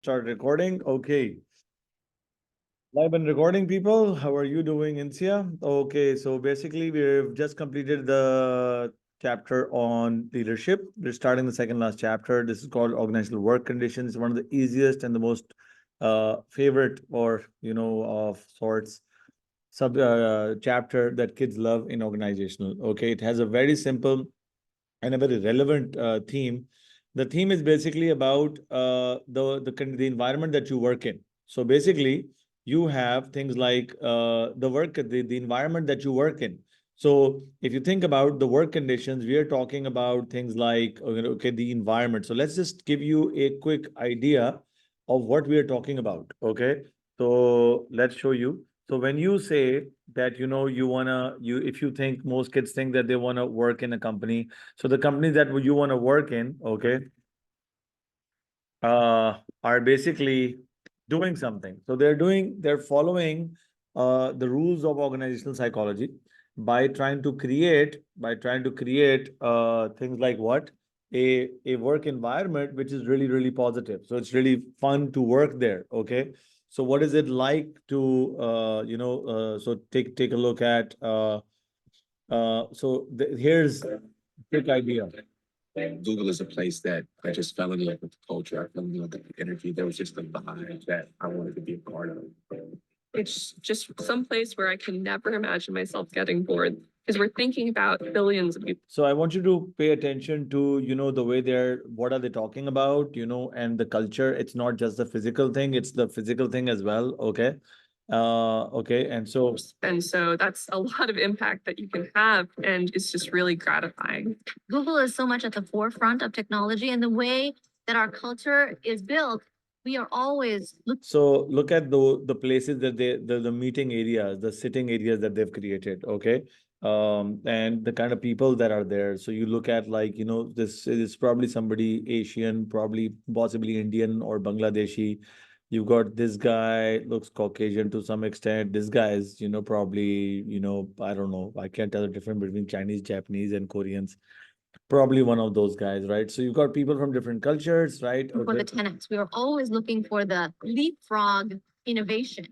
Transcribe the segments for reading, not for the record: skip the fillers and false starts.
Start recording. Okay. Live and recording, people. How are you doing, Insia? Okay, so basically, we've just completed the chapter on leadership. We're starting the second last chapter. This is called organizational work conditions. One of the easiest and the most favorite, or of sorts, sub chapter that kids love in organizational. Okay, it has a very simple and a very relevant theme. The theme is basically about the environment that you work in. So basically, you have things like the environment that you work in. So if you think about the work conditions, we are talking about things like okay, the environment. So let's just give you a quick idea of what we are talking about. Okay, so let's show you. So when you say that if you think most kids think that they wanna work in a company, so the companies that you want to work in, okay, are basically doing something. So they're following the rules of organizational psychology by trying to create things like what? A work environment which is really, really positive. So it's really fun to work there. Okay. So what is it like to so take a look at here's a quick idea. Google is a place that I just fell in love with the culture. I fell in love with the energy. There was just a vibe that I wanted to be a part of. It's just some place where I can never imagine myself getting bored because we're thinking about billions of people. So I want you to pay attention to, the way what are they talking about, and the culture. It's not just the physical thing, it's the physical thing as well. Okay. Okay. And so that's a lot of impact that you can have, and it's just really gratifying. Google is so much at the forefront of technology, and the way that our culture is built, we are always so look at the places that the meeting areas, the sitting areas that they've created. Okay. And the kind of people that are there. So you look at this is probably somebody Asian, probably possibly Indian or Bangladeshi. You've got this guy looks Caucasian to some extent. This guy is, probably, I don't know. I can't tell the difference between Chinese, Japanese, and Koreans. Probably one of those guys, right? So you've got people from different cultures, right? for the tenants. We are always looking for the leapfrog innovation.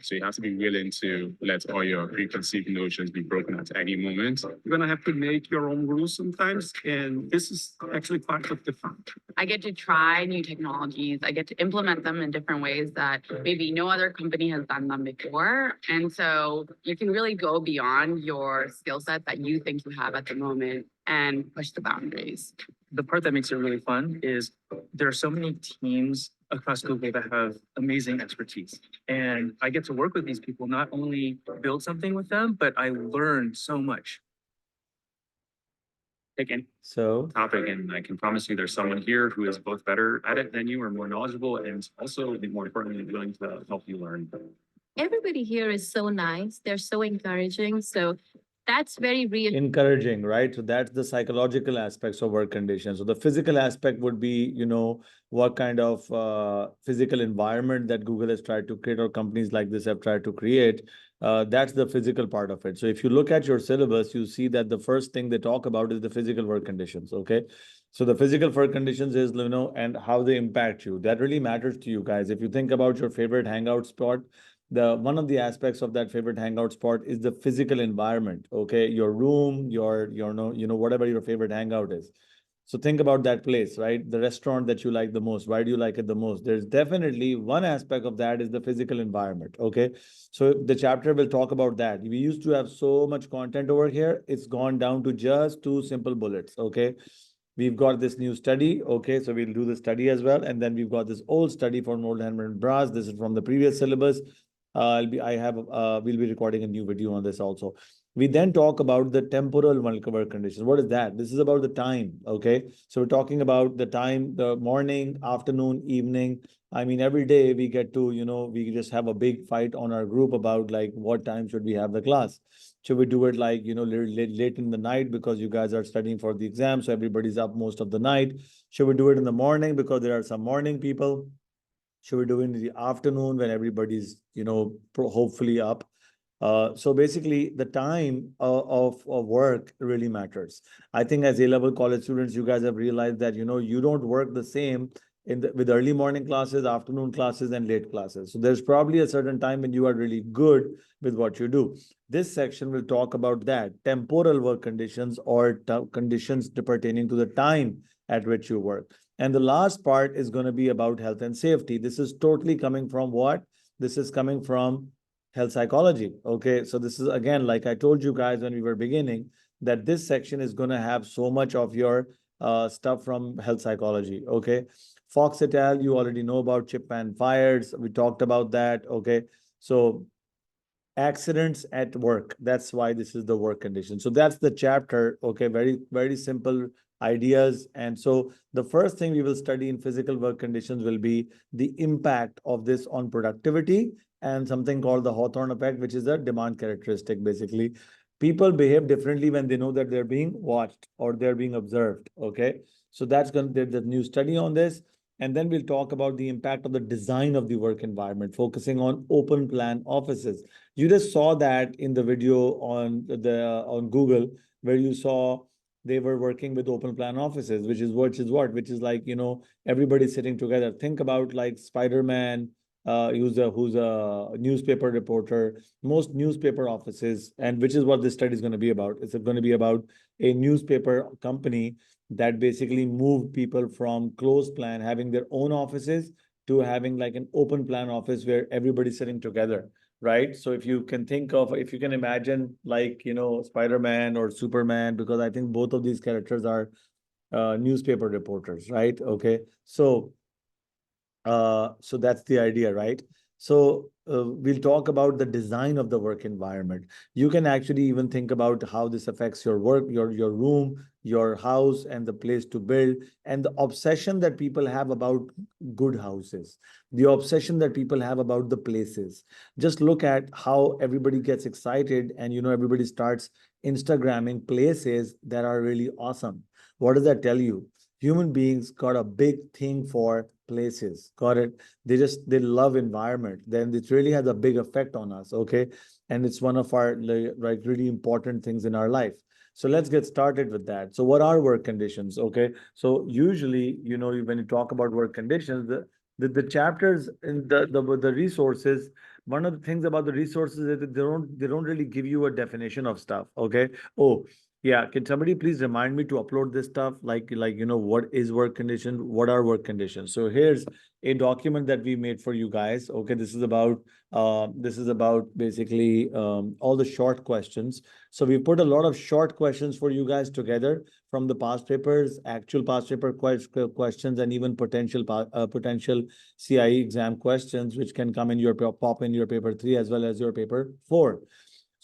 So you have to be willing to let all your preconceived notions be broken at any moment. You're gonna have to make your own rules sometimes, and this is actually part of the fun. I get to try new technologies. I get to implement them in different ways that maybe no other company has done them before. And so you can really go beyond your skill set that you think you have at the moment and push the boundaries. The part that makes it really fun is there are so many teams across Google that have amazing expertise. And I get to work with these people, not only build something with them, but I learn so much. Again, So topic, and I can promise you there's someone here who is both better at it than you or more knowledgeable, and also, more importantly, willing to help you learn. Everybody here is so nice. They're so encouraging. So that's very real. encouraging, right? So that's the psychological aspects of work conditions. So the physical aspect would be, what kind of physical environment that Google has tried to create, or companies like this have tried to create. That's the physical part of it. So if you look at your syllabus, you see that the first thing they talk about is the physical work conditions. Okay. So the physical work conditions is, and how they impact you. That really matters to you guys. If you think about your favorite hangout spot, one of the aspects of that favorite hangout spot is the physical environment. Okay, your room, your whatever your favorite hangout is. So think about that place, right? The restaurant that you like the most. Why do you like it the most? There's definitely one aspect of that is the physical environment. Okay, so the chapter will talk about that. We used to have so much content over here. It's gone down to just 2 simple bullets. Okay. We've got this new study. Okay, so we'll do the study as well. And then we've got this old study from Oldhammer and Brass. This is from the previous syllabus. We'll be recording a new video on this also. We then talk about the temporal work conditions. What is that? This is about the time. Okay. So we're talking about the time, the morning, afternoon, evening. I mean, every day we get to, we just have a big fight on our group about like what time should we have the class. Should we do it like, late in the night because you guys are studying for the exam, so everybody's up most of the night? Should we do it in the morning because there are some morning people? Should we do it in the afternoon when everybody's, hopefully up? So basically, the time of work really matters. I think as A-level college students, you guys have realized that, you don't work the same with early morning classes, afternoon classes, and late classes. So there's probably a certain time when you are really good with what you do. This section will talk about that, temporal work conditions or conditions pertaining to the time at which you work. And the last part is going to be about health and safety. This is totally coming from what? This is coming from health psychology. Okay, so this is again, like I told you guys when we were beginning, that this section is going to have so much of your stuff from health psychology. Okay, Fox et al., you already know about Chipman fires. We talked about that. Okay, so accidents at work. That's why this is the work condition. So that's the chapter. Okay, very, very simple ideas. And so the first thing we will study in physical work conditions will be the impact of this on productivity and something called the Hawthorne effect, which is a demand characteristic. Basically, people behave differently when they know that they're being watched or they're being observed. Okay, so that's going to, there's a new study on this. And then we'll talk about the impact of the design of the work environment, focusing on open plan offices. You just saw that in the video on Google, where you saw they were working with open plan offices, which is like, everybody sitting together. Think about like Spider-Man, who's a newspaper reporter. Most newspaper offices, and which is what this study is going to be about. It's going to be about a newspaper company that basically moved people from closed plan, having their own offices, to having like an open plan office where everybody's sitting together, right? So if you can imagine like, Spider-Man or Superman, because I think both of these characters are newspaper reporters, right? Okay. So that's the idea, right? So we'll talk about the design of the work environment. You can actually even think about how this affects your work, your room, your house, and the place to build, and the obsession that people have about good houses, the obsession that people have about the places. Just look at how everybody gets excited and, everybody starts Instagramming places that are really awesome. What does that tell you? Human beings got a big thing for places. Got it? They love environment. Then it really has a big effect on us. Okay. And it's one of our like really important things in our life. So let's get started with that. So what are work conditions? Okay. So usually, when you talk about work conditions, the chapters in the resources, one of the things about the resources is that they don't really give you a definition of stuff. Okay. Oh, yeah, can somebody please remind me to upload this stuff? Like, what is work condition? What are work conditions? So here's a document that we made for you guys. Okay, this is about basically all the short questions. So we put a lot of short questions for you guys together from the past papers, actual past paper questions, and even potential CIE exam questions, which can come in your pop in your paper 3 as well as your paper 4.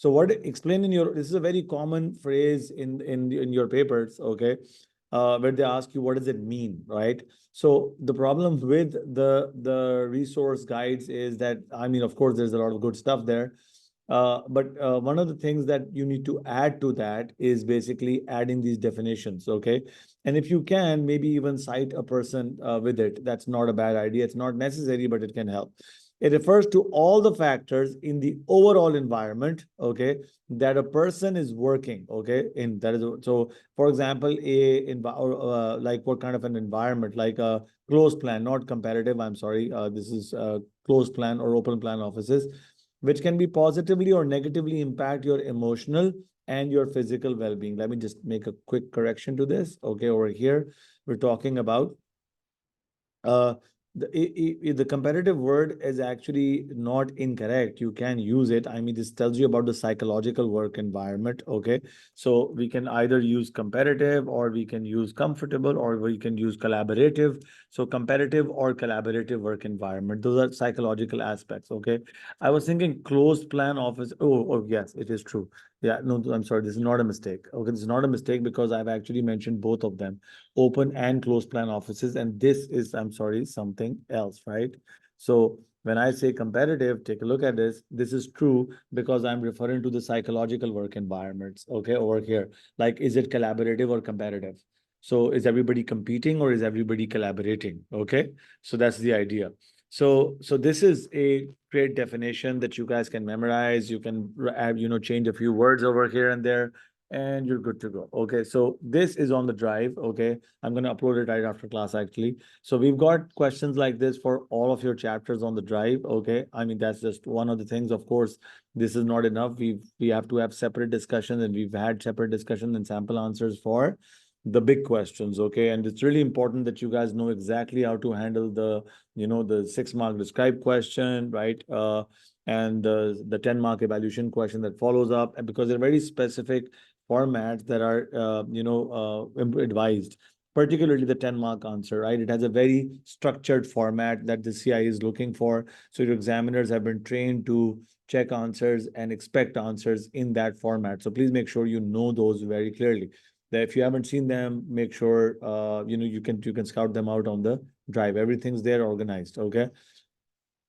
So this is a very common phrase in your papers, okay, where they ask you, what does it mean, right? So the problem with the resource guides is that, I mean, of course, there's a lot of good stuff there. But one of the things that you need to add to that is basically adding these definitions, okay? And if you can, maybe even cite a person with it. That's not a bad idea. It's not necessary, but it can help. It refers to all the factors in the overall environment, okay, that a person is working, okay, in that is. So for example, like what kind of an environment, like a closed plan, not competitive, I'm sorry, this is closed plan or open plan offices, which can be positively or negatively impact your emotional and your physical well-being. Let me just make a quick correction to this. Okay, over here, we're talking about uh the comparative word is actually not incorrect. You can use it. I mean, this tells you about the psychological work environment. Okay, so we can either use comparative, or we can use comfortable, or we can use collaborative. So comparative or collaborative work environment, those are psychological aspects. Okay, I was thinking closed plan office. Oh yes, it is true. Yeah, no, I'm sorry, this is not a mistake. Okay, this is not a mistake because I've actually mentioned both of them, open and closed plan offices. And this is, I'm sorry, something else, right? So when I say competitive, take a look at this. This is true because I'm referring to the psychological work environments, okay, over here. Like, is it collaborative or competitive? So is everybody competing or is everybody collaborating? Okay, so that's the idea. So this is a great definition that you guys can memorize. You can add, change a few words over here and there. and you're good to go. Okay, so this is on the drive. Okay, I'm gonna upload it right after class actually. So we've got questions like this for all of your chapters on the drive. Okay, I mean that's just one of the things. Of course, this is not enough. We have to have separate discussions, and we've had separate discussions and sample answers for the big questions. Okay, and it's really important that you guys know exactly how to handle the the 6 mark describe question, right? And the 10 mark evaluation question that follows up, and because they're very specific formats that are advised, particularly the 10 mark answer, right? It has a very structured format that the CI is looking for. So your examiners have been trained to check answers and expect answers in that format. So please make sure you know those very clearly. That if you haven't seen them, make sure you can scout them out on the drive. Everything's there organized. Okay.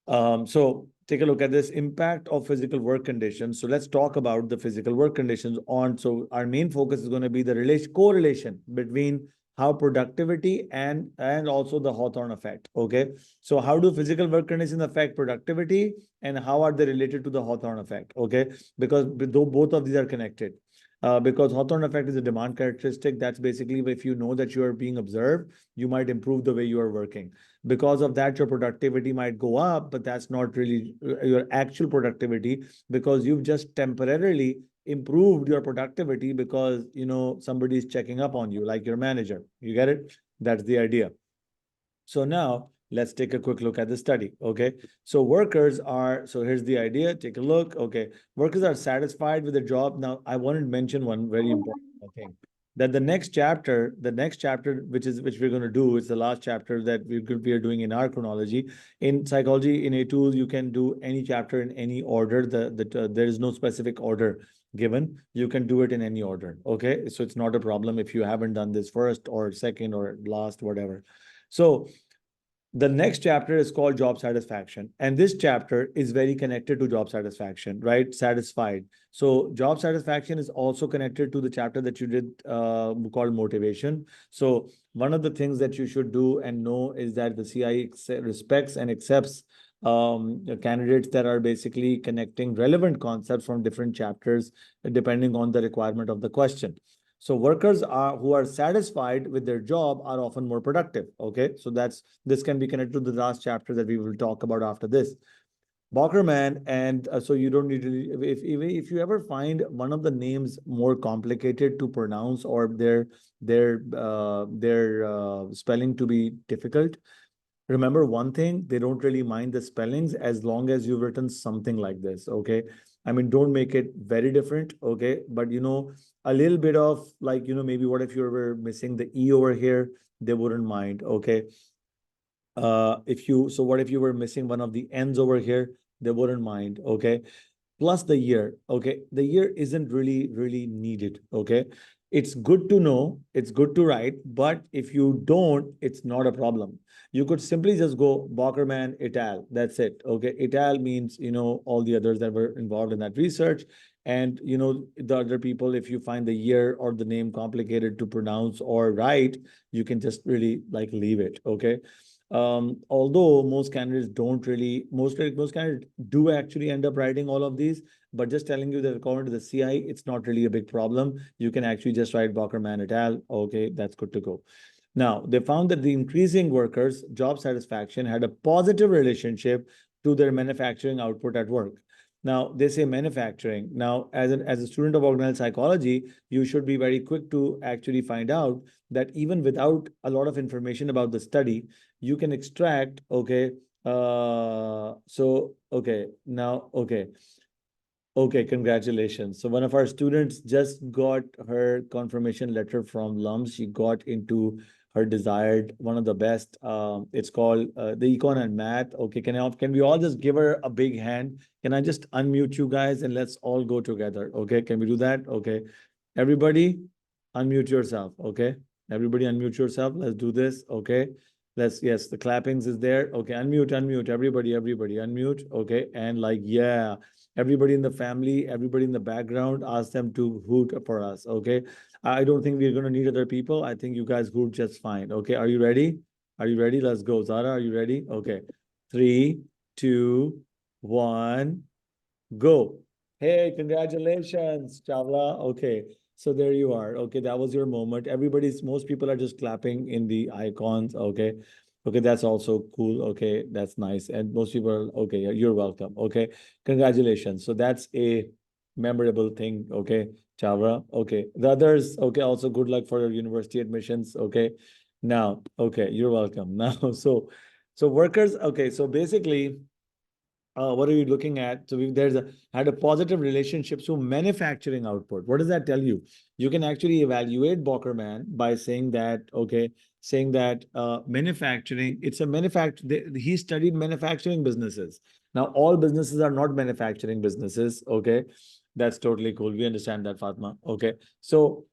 So take a look at this impact of physical work conditions. So let's talk about the physical work conditions on. So our main focus is going to be the correlation between how productivity and also the Hawthorne effect. Okay. So how do physical work conditions affect productivity, and how are they related to the Hawthorne effect? Okay. Because though both of these are connected. Because Hawthorne effect is a demand characteristic. That's basically if you know that you are being observed, you might improve the way you are working. Because of that, your productivity might go up, but that's not really your actual productivity, because you've just temporarily improved your productivity because somebody is checking up on you, like your manager. You get it? That's the idea. So now let's take a quick look at the study. Okay. So here's the idea. Take a look. Okay. Workers are satisfied with the job. Now, I wanted to mention one very important thing, that the next chapter, which we're going to do, is the last chapter that we are doing in our chronology. In psychology, in A2, you can do any chapter in any order. There is no specific order given. You can do it in any order. Okay. So it's not a problem if you haven't done this first or second or last, whatever. So the next chapter is called job satisfaction. And this chapter is very connected to job satisfaction, right? Satisfied. So job satisfaction is also connected to the chapter that you did called motivation. So one of the things that you should do and know is that the CI respects and accepts candidates that are basically connecting relevant concepts from different chapters, depending on the requirement of the question. So workers who are satisfied with their job are often more productive. Okay, so this can be connected to the last chapter that we will talk about after this. Bockerman, and so you don't need to. If you ever find one of the names more complicated to pronounce, or their spelling to be difficult, remember one thing: they don't really mind the spellings as long as you've written something like this. Okay, I mean, don't make it very different. Okay, but a little bit of like, maybe what if you were missing the E over here? They wouldn't mind. Okay. What if you were missing one of the N's over here? They wouldn't mind. Okay. Plus the year. Okay. The year isn't really needed. Okay. It's good to know, it's good to write, but if you don't, it's not a problem. You could simply just go Bockerman et al. That's it. Okay. Et al. Means, all the others that were involved in that research. And, the other people, if you find the year or the name complicated to pronounce or write, you can just really like leave it. Okay. Although most candidates most candidates do actually end up writing all of these, but just telling you that according to the CI, it's not really a big problem. You can actually just write Bockerman et al. Okay, that's good to go. Now, they found that the increasing workers' job satisfaction had a positive relationship to their manufacturing output at work. Now, they say manufacturing. Now, as a student of organizational psychology, you should be very quick to actually find out that even without a lot of information about the study, you can extract, okay, okay, congratulations. So one of our students just got her confirmation letter from LUMS. She got into her desired, one of the best. It's called the Econ and Math. Okay, can we all just give her a big hand? Can I just unmute you guys and let's all go together? Okay, can we do that? Okay, everybody unmute yourself. Okay, everybody unmute yourself. Let's do this. Okay, yes, the clappings is there. Okay, unmute, everybody unmute. Okay, and like, yeah, everybody in the family, everybody in the background, ask them to hoot for us. Okay, I don't think we're going to need other people. I think you guys hoot just fine. Okay, are you ready? Let's go. Zara, are you ready? Okay, 3, 2, 1, go. Hey, congratulations, Chavla. Okay, So there you are. Okay, that was your moment. Most people are just clapping in the icons. Okay. Okay, that's also cool. Okay, that's nice. And most people are, okay, you're welcome. Okay, congratulations. So that's a memorable thing. Okay, Chavra. Okay, the others. Okay, also good luck for your university admissions. Okay, now, okay, you're welcome. Now, so workers. Okay, so basically, what are you looking at? So there's had a positive relationship to manufacturing output. What does that tell you? You can actually evaluate Bockerman by saying that, okay, saying that manufacturing, it's a he studied manufacturing businesses. Now, all businesses are not manufacturing businesses. Okay, that's totally cool. We understand that, Fatma. Okay, so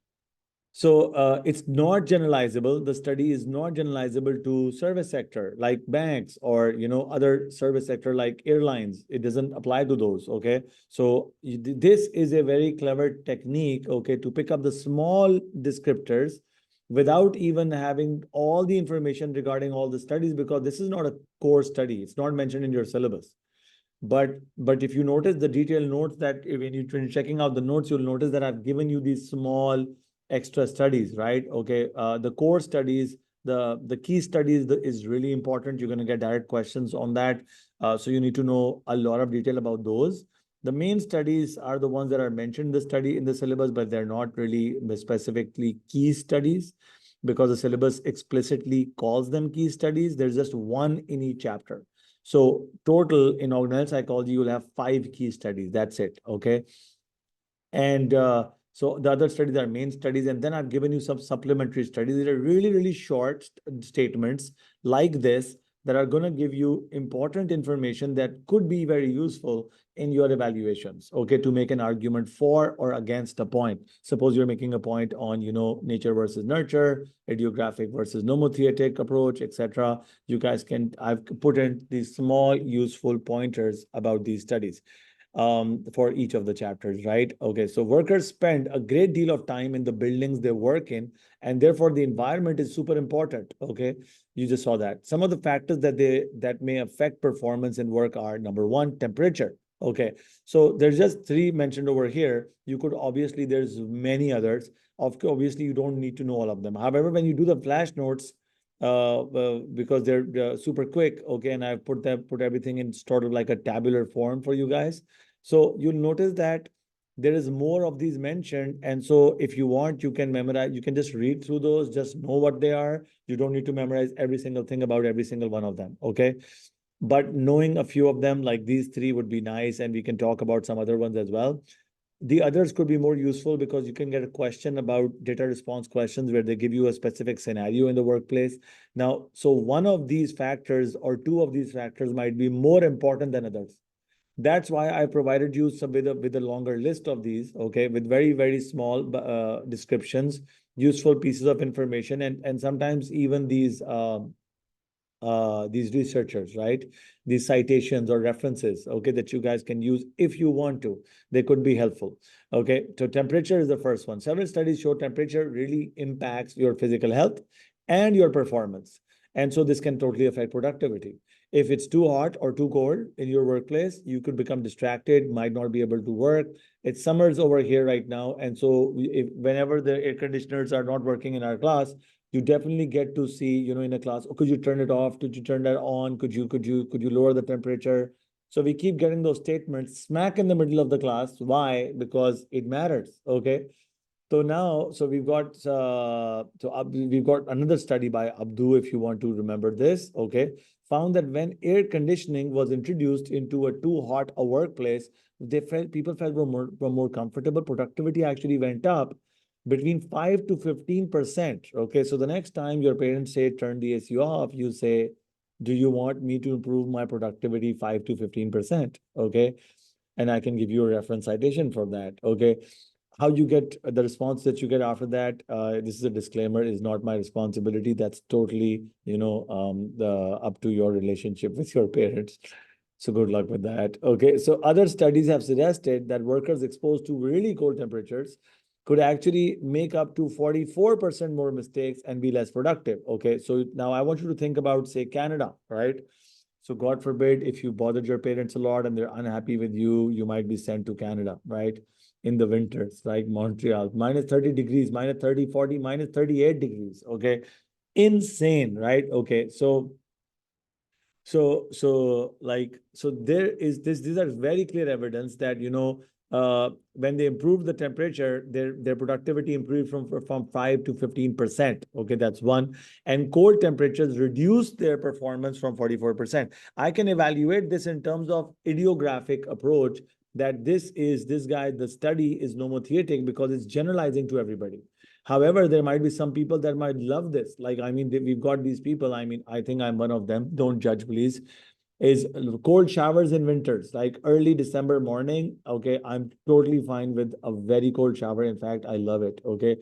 it's not generalizable. The study is not generalizable to service sector like banks or other service sector like airlines. It doesn't apply to those. Okay, so this is a very clever technique. Okay, to pick up the small descriptors without even having all the information regarding all the studies, because this is not a core study. It's not mentioned in your syllabus. But if you notice the detailed notes that when you're checking out the notes, you'll notice that I've given you these small extra studies, right? Okay, the core studies, the key studies is really important. You're going to get direct questions on that, so you need to know a lot of detail about those. The main studies are the ones that are mentioned in the study in the syllabus, but they're not really specifically key studies because the syllabus explicitly calls them key studies. There's just one in each chapter. So total in organizational psychology, you'll have 5 key studies. That's it. Okay. And so the other studies are main studies. And then I've given you some supplementary studies. These are really, really short statements like this that are going to give you important information that could be very useful in your evaluations, okay, to make an argument for or against a point. Suppose you're making a point on, nature versus nurture, idiographic versus nomothetic approach, etc. You guys can, I've put in these small useful pointers about these studies for each of the chapters, right? Okay, so workers spend a great deal of time in the buildings they work in, and therefore the environment is super important. Okay, you just saw that. Some of the factors that may affect performance in work are: number one, temperature. Okay, so there's just 3 mentioned over here. You could obviously, there's many others. Obviously, you don't need to know all of them. However, when you do the flash notes, because they're super quick, okay, and I've put everything in sort of like a tabular form for you guys. So you'll notice that there is more of these mentioned. And so if you want, you can memorize, you can just read through those, just know what they are. You don't need to memorize every single thing about every single one of them. Okay. But knowing a few of them, like these 3, would be nice. And we can talk about some other ones as well. The others could be more useful because you can get a question about data response questions where they give you a specific scenario in the workplace. Now, so one of these factors or 2 of these factors might be more important than others. That's why I provided you some with a longer list of these, okay, with very, very small descriptions, useful pieces of information, and sometimes even these researchers, right? These citations or references, okay, that you guys can use if you want to. They could be helpful. Okay, so temperature is the first one. Several studies show temperature really impacts your physical health and your performance. And so this can totally affect productivity. If it's too hot or too cold in your workplace, you could become distracted, might not be able to work. It's summers over here right now. And so whenever the air conditioners are not working in our class, you definitely get to see, in a class, oh, could you turn it off? Could you turn that on? Could you lower the temperature? So we keep getting those statements smack in the middle of the class. Why? Because it matters. Okay. So now, we've got we've got another study by Abdu, if you want to remember this, okay, found that when air conditioning was introduced into a too hot a workplace, people felt were more comfortable. Productivity actually went up between 5 to 15%. Okay, so the next time your parents say turn the AC off, you say, do you want me to improve my productivity 5 to 15%? Okay, and I can give you a reference citation for that. Okay, how you get the response that you get after that, this is a disclaimer, is not my responsibility. That's totally, up to your relationship with your parents. So good luck with that. Okay, so other studies have suggested that workers exposed to really cold temperatures could actually make up to 44% more mistakes and be less productive. Okay, so now I want you to think about, say, Canada, right? So God forbid, if you bothered your parents a lot and they're unhappy with you, you might be sent to Canada, right? in the winters, like Montreal, minus 30 degrees, minus 30, 40, minus 38 degrees. Okay. Insane, right? Okay. So there is this, these are very clear evidence that, when they improve the temperature, their productivity improved from 5 to 15%. Okay, that's one. And cold temperatures reduce their performance from 44%. I can evaluate this in terms of idiographic approach, that this guy, the study is nomothetic because it's generalizing to everybody. However, there might be some people that might love this. Like, I mean, we've got these people. I mean, I think I'm one of them. Don't judge, please. Is cold showers in winters, like early December morning. Okay, I'm totally fine with a very cold shower. In fact, I love it. Okay.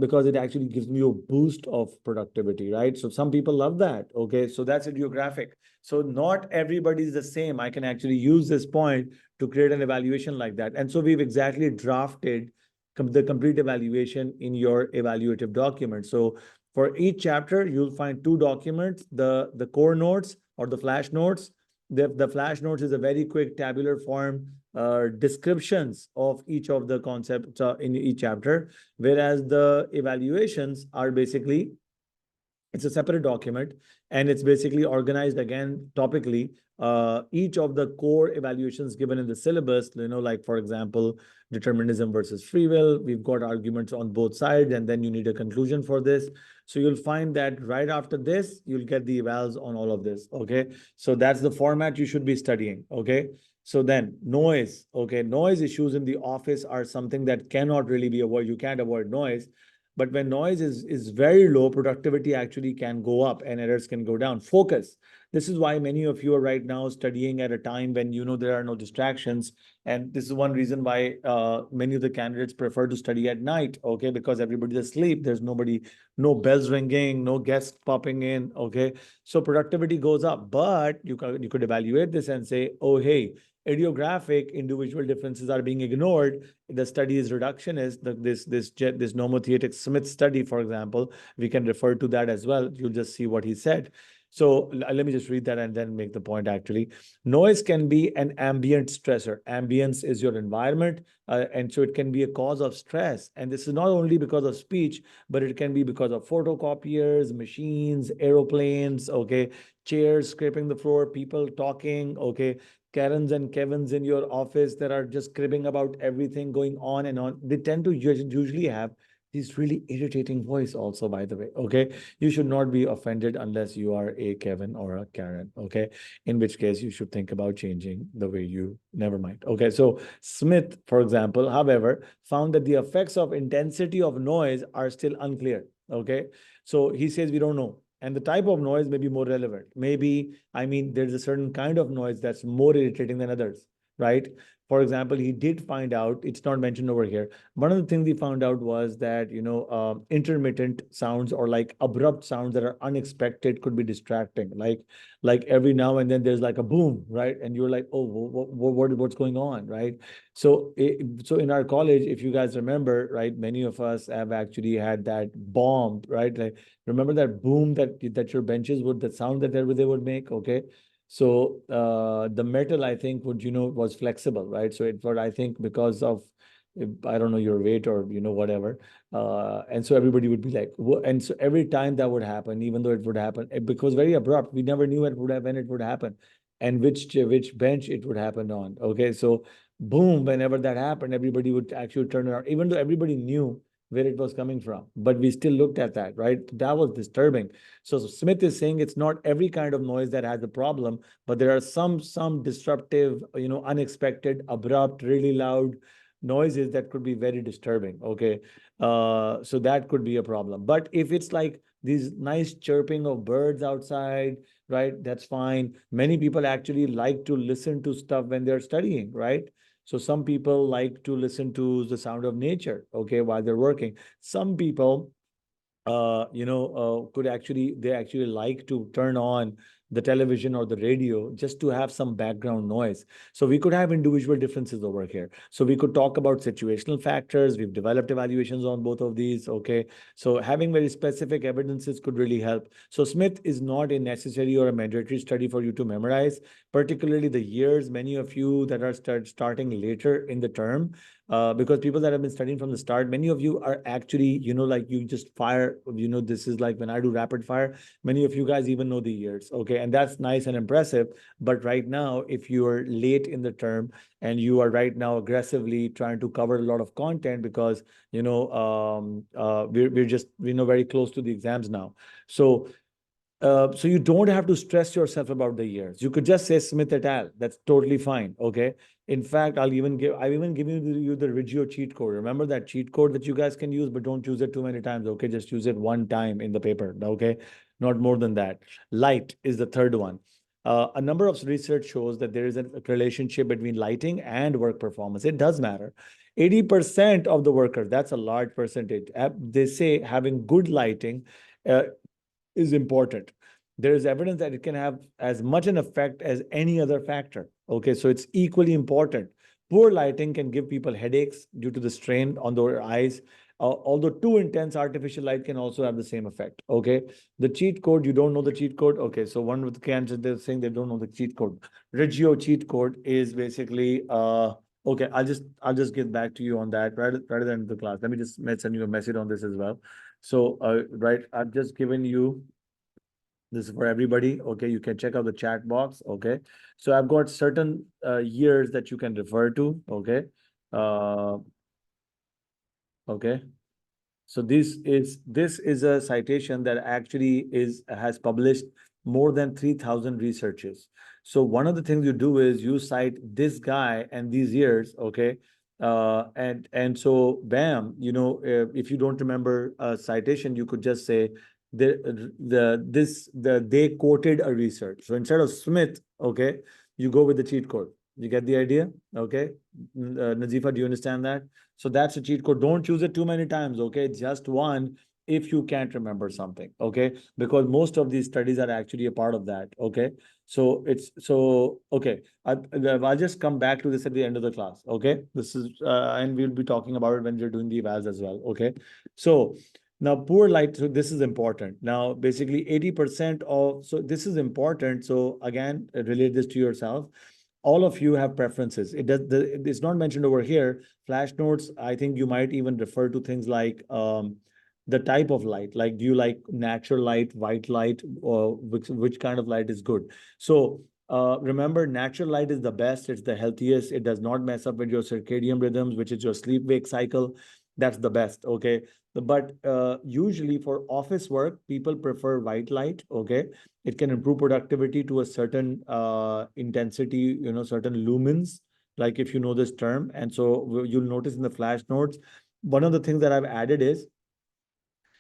Because it actually gives me a boost of productivity, right? So some people love that. Okay, so that's a geographic. So not everybody is the same. I can actually use this point to create an evaluation like that. And so we've exactly drafted the complete evaluation in your evaluative document. So for each chapter, you'll find two documents, the core notes or the flash notes. The flash notes is a very quick tabular form descriptions of each of the concepts in each chapter, whereas the evaluations are basically, it's a separate document, and it's basically organized again topically. Each of the core evaluations given in the syllabus, like for example, determinism versus free will, we've got arguments on both sides, and then you need a conclusion for this. So you'll find that right after this, you'll get the evals on all of this. Okay. So that's the format you should be studying. Okay. So then noise. Okay. Noise issues in the office are something that cannot really be avoided. You can't avoid noise. But when noise is very low, productivity actually can go up and errors can go down. Focus. This is why many of you are right now studying at a time when there are no distractions. And this is one reason why many of the candidates prefer to study at night, okay? Because everybody's asleep. There's nobody, no bells ringing, no guests popping in, okay? So productivity goes up. But you could evaluate this and say, oh, hey, idiographic individual differences are being ignored. The study is reductionist. This nomothetic Smith study, for example, we can refer to that as well. You'll just see what he said. So let me just read that and then make the point. Actually, noise can be an ambient stressor. Ambience is your environment, and so it can be a cause of stress. And this is not only because of speech, but it can be because of photocopiers, machines, aeroplanes, okay, chairs scraping the floor, people talking, okay, Karens and Kevins in your office that are just cribbing about everything going on and on. They tend to usually have this really irritating voice also, by the way. Okay. You should not be offended unless you are a Kevin or a Karen. Okay. In which case you should think about changing the way you, never mind. Okay. So Smith, for example, however, found that the effects of intensity of noise are still unclear. Okay. So he says we don't know. And the type of noise may be more relevant. Maybe, I mean, there's a certain kind of noise that's more irritating than others, right? For example, he did find out, it's not mentioned over here. One of the things he found out was that, intermittent sounds or like abrupt sounds that are unexpected could be distracting. Like every now and then there's like a boom, right? And you're like, oh, what's going on, right? So in our college, if you guys remember, right, many of us have actually had that bomb, right? Like, remember that boom that your benches would, the sound that they would make, okay? So the metal, I think, was flexible, right? So it was, I think, because of, I don't know, your weight or, whatever. And so everybody would be like, and so every time that would happen, even though it would happen, because very abrupt, we never knew when it would happen and which bench it would happen on. Okay. So boom, whenever that happened, everybody would actually turn around, even though everybody knew where it was coming from, but we still looked at that, right? That was disturbing. So Smith is saying it's not every kind of noise that has a problem, but there are some disruptive, unexpected, abrupt, really loud noises that could be very disturbing. Okay. So that could be a problem. But if it's like these nice chirping of birds outside, right, that's fine. Many people actually like to listen to stuff when they're studying, right? So some people like to listen to the sound of nature, okay, while they're working. Some people, they actually like to turn on the television or the radio just to have some background noise. So we could have individual differences over here. So we could talk about situational factors. We've developed evaluations on both of these. Okay. So having very specific evidences could really help. So Smith is not a necessary or a mandatory study for you to memorize. particularly the years, many of you that are starting later in the term, because people that have been studying from the start, many of you are actually, like you just fire, this is like when I do rapid fire, many of you guys even know the years, okay? And that's nice and impressive. But right now, if you are late in the term and you are right now aggressively trying to cover a lot of content because, we're just, very close to the exams now. So you don't have to stress yourself about the years. You could just say Smith et al. That's totally fine. Okay. In fact, I've even given you the Reggio cheat code. Remember that cheat code that you guys can use, but don't use it too many times. Okay. Just use it one time in the paper. Okay. Not more than that. Light is the third one. A number of research shows that there is a relationship between lighting and work performance. It does matter. 80% of the workers, that's a large percentage. They say having good lighting is important. There is evidence that it can have as much an effect as any other factor. Okay, so it's equally important. Poor lighting can give people headaches due to the strain on their eyes. Although too intense artificial light can also have the same effect. Okay, the cheat code, you don't know the cheat code. Okay, so one with the cancer, they're saying they don't know the cheat code. Reggio cheat code is basically okay. I'll just get back to you on that rather than the class. Let me just send you a message on this as well. So right, I've just given you this is for everybody. Okay, you can check out the chat box. Okay, so I've got certain years that you can refer to. Okay, uh, okay. So this is a citation that actually has published more than 3,000 researches. So one of the things you do is you cite this guy and these years, okay? And so bam, if you don't remember a citation, you could just say they quoted a research. So instead of Smith, okay, you go with the cheat code. You get the idea? Okay. Nazifa, do you understand that? So that's a cheat code. Don't use it too many times, okay? Just one if you can't remember something, okay? Because most of these studies are actually a part of that, okay? Okay. I'll just come back to this at the end of the class, okay? This is, and we'll be talking about it when we're doing the evals as well, okay? So now poor light, so this is important. Now, basically 80% so this is important. So again, relate this to yourself. All of you have preferences. It's not mentioned over here. Flash notes, I think you might even refer to things like the type of light. Like, do you like natural light, white light, or which kind of light is good? So remember, natural light is the best. It's the healthiest. It does not mess up with your circadian rhythms, which is your sleep-wake cycle. That's the best, okay? But usually for office work, people prefer white light, okay? It can improve productivity to a certain intensity, certain lumens, like if you know this term. And so you'll notice in the flash notes, one of the things that I've added is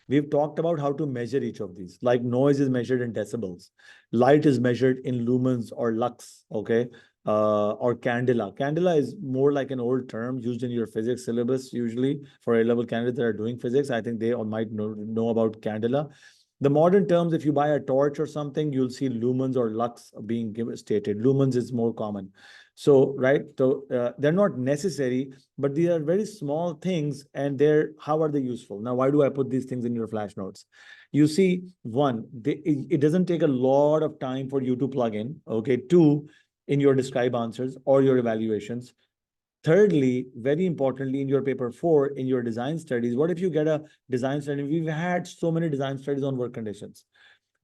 we've talked about how to measure each of these. Like noise is measured in decibels, light is measured in lumens or lux, okay? Or candela. Candela is more like an old term used in your physics syllabus, usually for A-level candidates that are doing physics. I think they all might know about candela. The modern terms, if you buy a torch or something, you'll see lumens or lux being stated. Lumens is more common. So, right, so they're not necessary, but these are very small things, and how are they useful? Now, why do I put these things in your flash notes? You see, one, it doesn't take a lot of time for you to plug in, okay? Two, in your describe answers or your evaluations. Thirdly, very importantly, in your paper 4, in your design studies, what if you get a design study? We've had so many design studies on work conditions.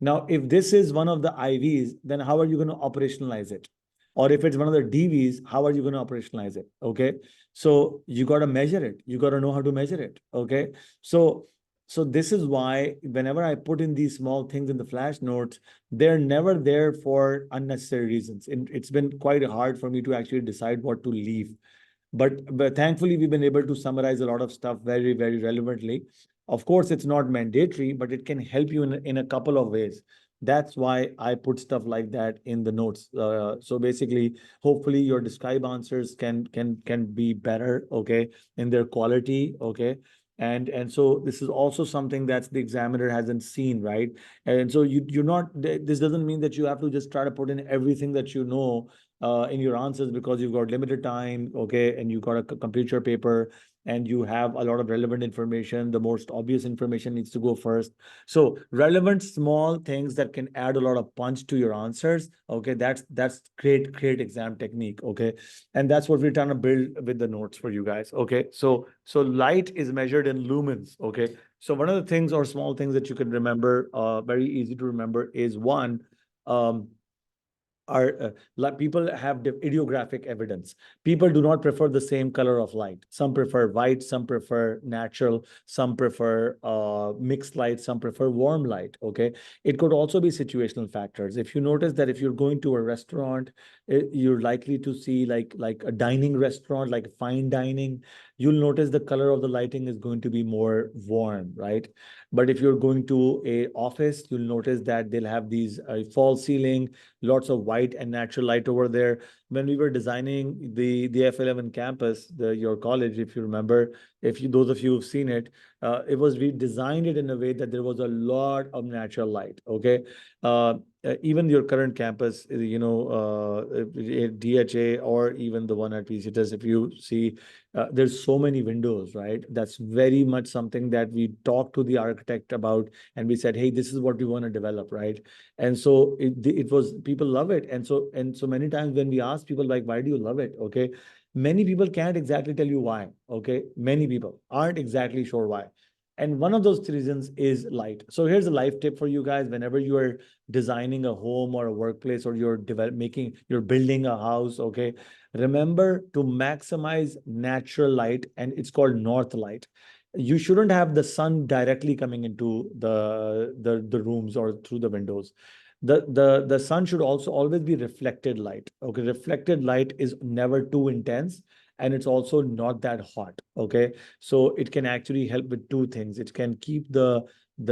Now, if this is one of the IVs, then how are you going to operationalize it? Or if it's one of the DVs, how are you going to operationalize it? Okay. So you got to measure it. You got to know how to measure it. Okay. So this is why whenever I put in these small things in the flash notes, they're never there for unnecessary reasons. It's been quite hard for me to actually decide what to leave. But thankfully, we've been able to summarize a lot of stuff very, very relevantly. Of course, it's not mandatory, but it can help you in a couple of ways. That's why I put stuff like that in the notes. So basically, hopefully your describe answers can be better, okay, in their quality, okay. And so this is also something that the examiner hasn't seen, right? And so you're not, this doesn't mean that you have to just try to put in everything that you know in your answers because you've got limited time, okay, and you got to complete your paper. and you have a lot of relevant information, the most obvious information needs to go first. So relevant small things that can add a lot of punch to your answers. Okay, that's great exam technique. Okay, and that's what we're trying to build with the notes for you guys. Okay, so light is measured in lumens. Okay, so one of the things or small things that you can remember, very easy to remember, is one. Like people have idiographic evidence. People do not prefer the same color of light. Some prefer white, some prefer natural, some prefer mixed light, some prefer warm light. Okay, it could also be situational factors. If you notice that if you're going to a restaurant, you're likely to see like a dining restaurant, like fine dining, you'll notice the color of the lighting is going to be more warm, right? But if you're going to a office, you'll notice that they'll have these false ceiling, lots of white and natural light over there. When we were designing the F11 campus, your college, if you remember, if you those of you who've seen it, we designed it in a way that there was a lot of natural light. Okay, even your current campus, DHA or even the one at PCTS, if you see, there's so many windows, right? That's very much something that we talked to the architect about, and we said, hey, this is what we want to develop, right? And so it was, people love it. And so many times when we ask people like, why do you love it? Okay, many people can't exactly tell you why. Okay, many people aren't exactly sure why. And one of those reasons is light. So here's a life tip for you guys. Whenever you are designing a home or a workplace, or you're building a house, okay, remember to maximize natural light, and it's called north light. You shouldn't have the sun directly coming into the rooms or through the windows. The sun should also always be reflected light. Okay, reflected light is never too intense, and it's also not that hot. Okay, so it can actually help with two things. It can keep the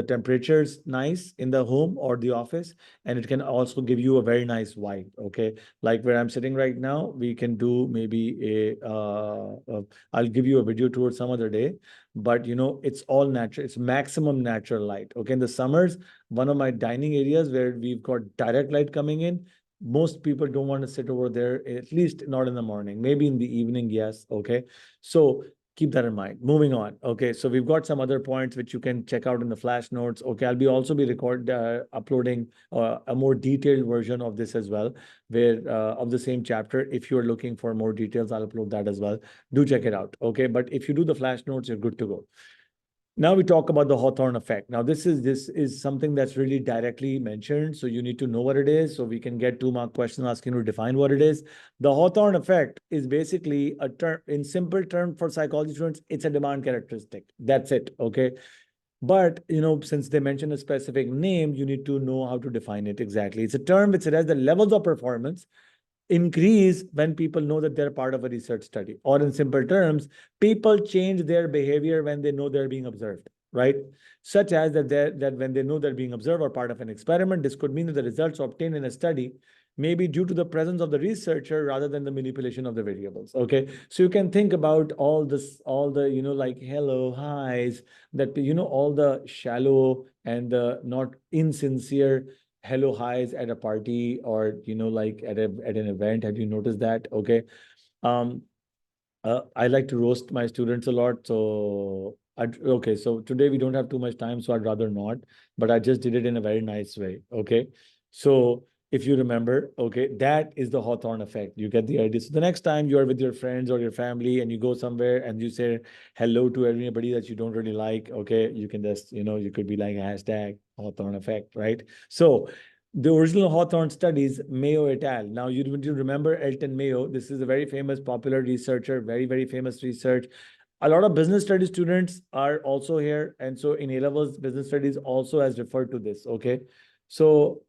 temperatures nice in the home or the office, and it can also give you a very nice vibe. Okay, like where I'm sitting right now, we can do maybe I'll give you a video tour some other day, but it's all natural. It's maximum natural light. Okay, in the summers, one of my dining areas where we've got direct light coming in, most people don't want to sit over there, at least not in the morning, maybe in the evening, yes. Okay, so keep that in mind. Moving on. Okay, so we've got some other points which you can check out in the flash notes. Okay, I'll be also be uploading a more detailed version of this as well, where of the same chapter. If you're looking for more details, I'll upload that as well. Do check it out. Okay, but if you do the flash notes, you're good to go. Now we talk about the Hawthorne effect. Now this is something that's really directly mentioned, so you need to know what it is. So we can get 2-mark questions asking you to define what it is. The Hawthorne effect is basically a term, in simple term for psychology students, it's a demand characteristic. That's it. Okay. But since they mention a specific name, you need to know how to define it exactly. It's a term which says the levels of performance increase when people know that they're part of a research study. Or in simple terms, people change their behavior when they know they're being observed, right? Such as that when they know they're being observed or part of an experiment, this could mean that the results obtained in a study may be due to the presence of the researcher rather than the manipulation of the variables. Okay, so you can think about all the like hello, highs, that all the shallow and the not insincere hello highs at a party, or like at an event. Have you noticed that? Okay, um I like to roast my students a lot, so okay, so today we don't have too much time, so I'd rather not, but I just did it in a very nice way. Okay, so if you remember, okay, that is the Hawthorne effect. You get the idea. So the next time you are with your friends or your family and you go somewhere and you say hello to everybody that you don't really like, okay, you can just, you could be like hashtag Hawthorne effect, right? So the original Hawthorne studies, Mayo et al. Now, you remember Elton Mayo. This is a very famous, popular researcher, very, very famous research. A lot of business studies students are also here. And so in A-levels, business studies also has referred to this, okay? So,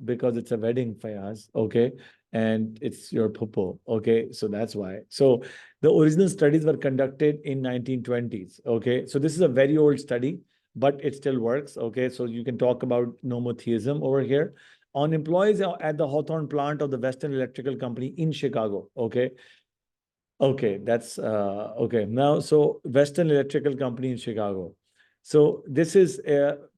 because it's a wedding, Fayaz, okay? And it's your popo, okay? So that's why. So the original studies were conducted in 1920s, okay? So this is a very old study, but it still works. Okay, so you can talk about nomotheism over here on employees at the Hawthorne plant of the Western Electrical Company in Chicago. Okay, okay, that's okay. Now, so Western Electrical Company in Chicago. So this is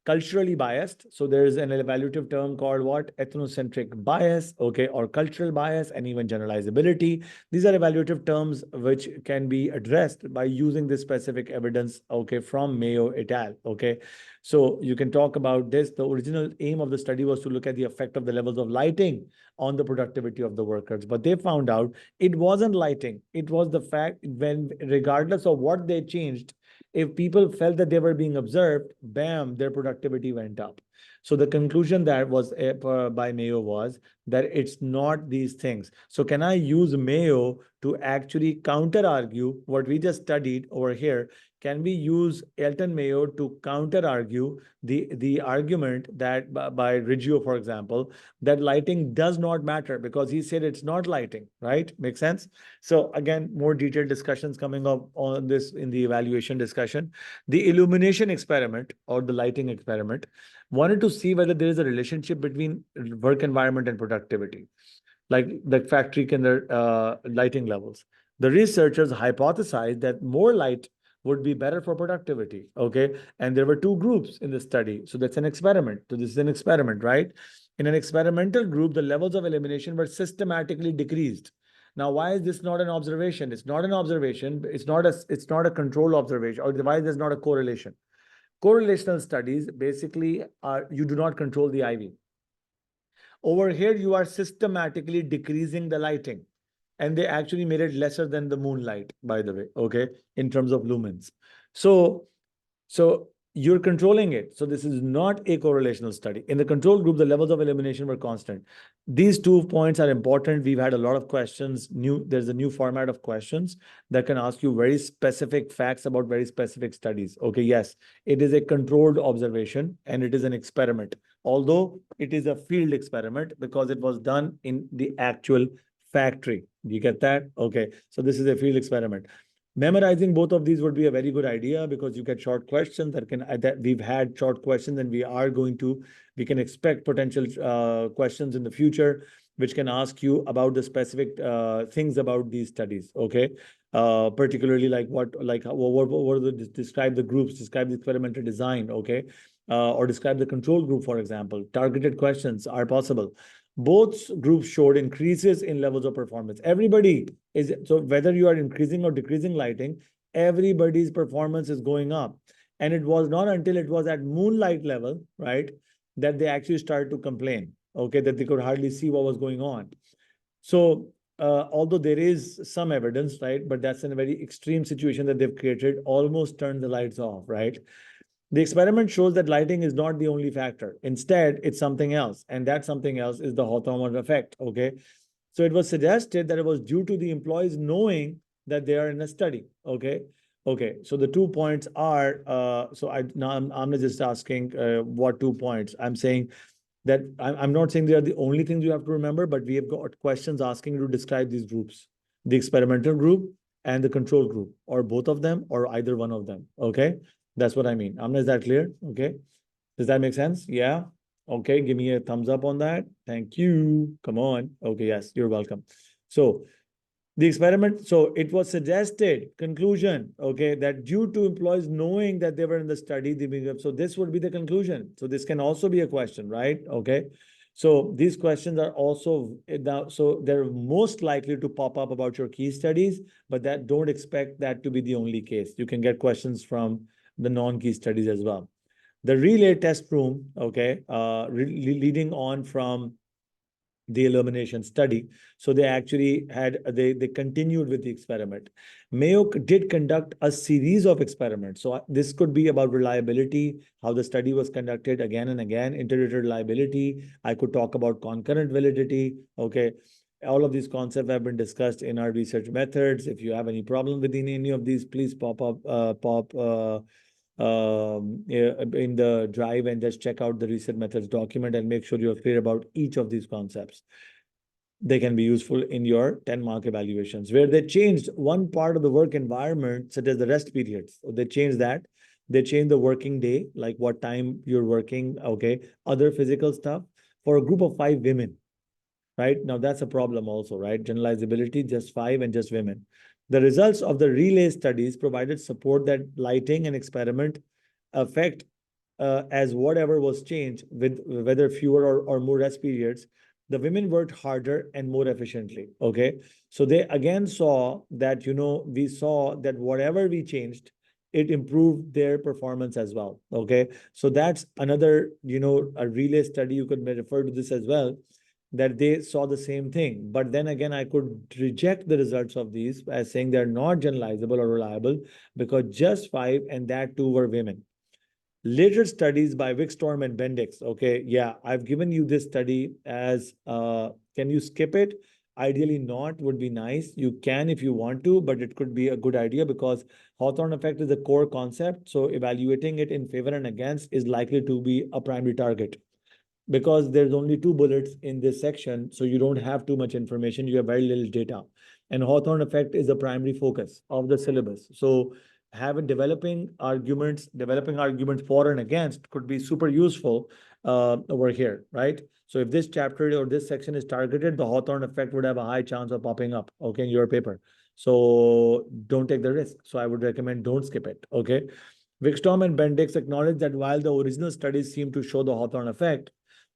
culturally biased. So there is an evaluative term called what? Ethnocentric bias, okay, or cultural bias, and even generalizability. These are evaluative terms which can be addressed by using this specific evidence, okay, from Mayo et al. Okay, so you can talk about this. The original aim of the study was to look at the effect of the levels of lighting on the productivity of the workers, but they found out it wasn't lighting. It was the fact when, regardless of what they changed, if people felt that they were being observed, bam, their productivity went up. So the conclusion that was by Mayo was that it's not these things. So can I use Mayo to actually counter argue what we just studied over here? Can we use Elton Mayo to counter argue the argument that by Riggio, for example, that lighting does not matter because he said it's not lighting, right? Make sense? So again, more detailed discussions coming up on this in the evaluation discussion. The illumination experiment or the lighting experiment wanted to see whether there is a relationship between work environment and productivity, like the factory can lighting levels. The researchers hypothesized that more light would be better for productivity, okay? And there were two groups in the study. So that's an experiment. So this is an experiment, right? In an experimental group, the levels of illumination were systematically decreased. Now, why is this not an observation? It's not an observation. It's not a control observation. Or why there's not a correlation? Correlational studies basically are, you do not control the IV. Over here, you are systematically decreasing the lighting. And they actually made it lesser than the moonlight, by the way, okay, in terms of lumens. So you're controlling it. So this is not a correlational study. In the control group, the levels of illumination were constant. These 2 points are important. We've had a lot of questions. There's a new format of questions that can ask you very specific facts about very specific studies. Okay, yes, it is a controlled observation and it is an experiment. Although it is a field experiment because it was done in the actual factory. You get that? Okay, so this is a field experiment. Memorizing both of these would be a very good idea because you get short questions that we've had short questions and we can expect potential questions in the future, which can ask you about the specific things about these studies, okay? Particularly like describe the groups, describe the experimental design, okay? Or describe the control group, for example. Targeted questions are possible. Both groups showed increases in levels of performance. Everybody is, so whether you are increasing or decreasing lighting, everybody's performance is going up. And it was not until it was at moonlight level, right, that they actually started to complain, okay, that they could hardly see what was going on. So although there is some evidence, right, but that's in a very extreme situation that they've created, almost turned the lights off, right? The experiment shows that lighting is not the only factor. Instead, it's something else. And that something else is the Hawthorne effect, okay? So it was suggested that it was due to the employees knowing that they are in a study, okay? Okay, so the 2 points are, I'm not just asking what 2 points. I'm saying that I'm not saying they are the only things you have to remember, but we have got questions asking you to describe these groups, the experimental group and the control group, or both of them, or either one of them, okay? That's what I mean. Amna, is that clear? Okay. Does that make sense? Yeah. Okay. Give me a thumbs up on that. Thank you. Come on. Okay. Yes, you're welcome. So the experiment, so it was suggested, conclusion, okay, that due to employees knowing that they were in the study, so this would be the conclusion. So this can also be a question, right? Okay. So these questions are also, so they're most likely to pop up about your key studies, but that don't expect that to be the only case. You can get questions from the non-key studies as well. The relay test room, okay, leading on from the illumination study. So they actually they continued with the experiment. Mayo did conduct a series of experiments. So this could be about reliability, how the study was conducted again and again, iterative reliability. I could talk about concurrent validity, okay. All of these concepts have been discussed in our research methods. If you have any problem with any of these, please pop in the drive and just check out the research methods document and make sure you're clear about each of these concepts. They can be useful in your 10-mark evaluations, where they changed one part of the work environment, such as the rest periods. So they changed that. They changed the working day, like what time you're working, okay, other physical stuff for a group of 5 women, right? Now that's a problem also, right? Generalizability, just 5 and just women. The results of the relay studies provided support that lighting and experiment effect as whatever was changed, with whether fewer or more rest periods, the women worked harder and more efficiently. Okay. So they again saw that, we saw that whatever we changed, it improved their performance as well. Okay. So that's another, a relay study, you could refer to this as well, that they saw the same thing. But then again, I could reject the results of these as saying they're not generalizable or reliable, because just 5, and that too, were women. Later studies by Wickstorm and Bendix. Okay, yeah, I've given you this study as, can you skip it? Ideally not, would be nice. You can if you want to, but it could be a good idea because Hawthorne effect is a core concept. So evaluating it in favor and against is likely to be a primary target, because there's only 2 bullets in this section. So you don't have too much information. You have very little data. And Hawthorne effect is the primary focus of the syllabus. So developing arguments for and against could be super useful over here, right? So if this chapter or this section is targeted, the Hawthorne effect would have a high chance of popping up, okay, in your paper. So don't take the risk. So I would recommend don't skip it, okay? Wickstorm and Bendix acknowledge that while the original studies seem to show the Hawthorne effect,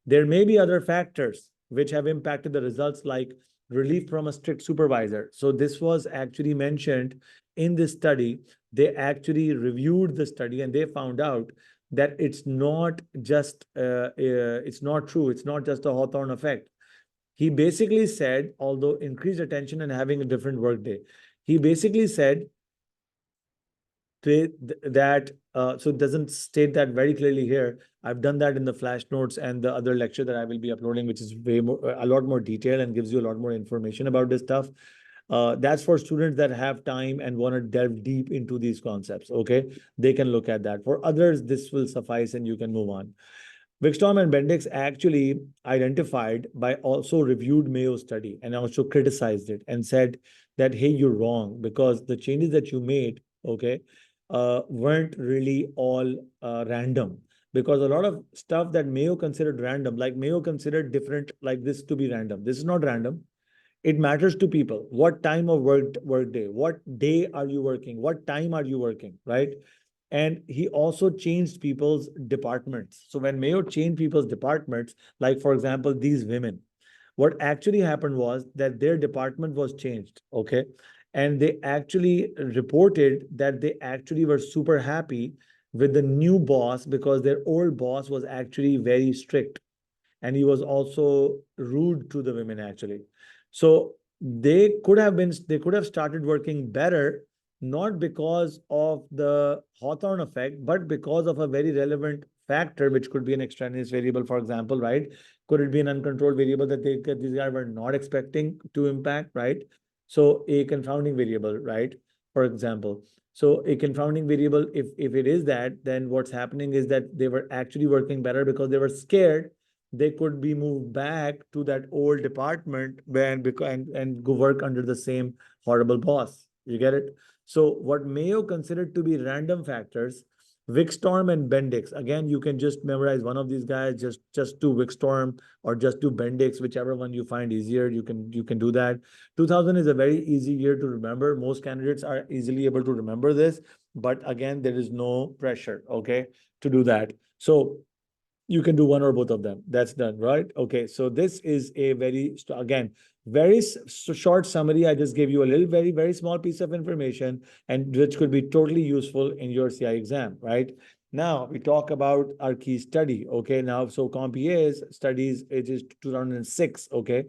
there may be other factors which have impacted the results, like relief from a strict supervisor. So this was actually mentioned in this study. They actually reviewed the study and they found out that it's not just, it's not true. It's not just a Hawthorne effect. He basically said, although increased attention and having a different workday, he basically said that, so it doesn't state that very clearly here. I've done that in the flash notes and the other lecture that I will be uploading, which is a lot more detailed and gives you a lot more information about this stuff. That's for students that have time and want to delve deep into these concepts. Okay, they can look at that. For others, this will suffice and you can move on. Wickstorm and Bendix actually identified by also reviewed Mayo's study and also criticized it and said that, hey, you're wrong, because the changes that you made, okay, weren't really all random. Because a lot of stuff that Mayo considered random, like Mayo considered different, like this to be random. This is not random. It matters to people. What time of work day? What day are you working? What time are you working, right? And he also changed people's departments. So when Mayo changed people's departments, like for example, these women, what actually happened was that their department was changed, okay? And they actually reported that they actually were super happy with the new boss, because their old boss was actually very strict. And he was also rude to the women, actually. So they could have started working better, not because of the Hawthorne effect, but because of a very relevant factor, which could be an extraneous variable, for example, right? Could it be an uncontrolled variable that these guys were not expecting to impact, right? So a confounding variable, right? For example. So a confounding variable, if it is that, then what's happening is that they were actually working better because they were scared they could be moved back to that old department and go work under the same horrible boss. You get it? So what Mayo considered to be random factors, Wickstorm and Bendix. Again, you can just memorize one of these guys. Just do Wickstorm or just do Bendix, whichever one you find easier. You can do that. 2000 is a very easy year to remember. Most candidates are easily able to remember this, but again, there is no pressure, okay, to do that. So you can do one or both of them. That's done, right? Okay, so this is a again, very short summary. I just gave you a little, very, very small piece of information, and which could be totally useful in your CI exam, right? Now we talk about our key study. Okay, now, so Kompier's studies, it is 2006, okay,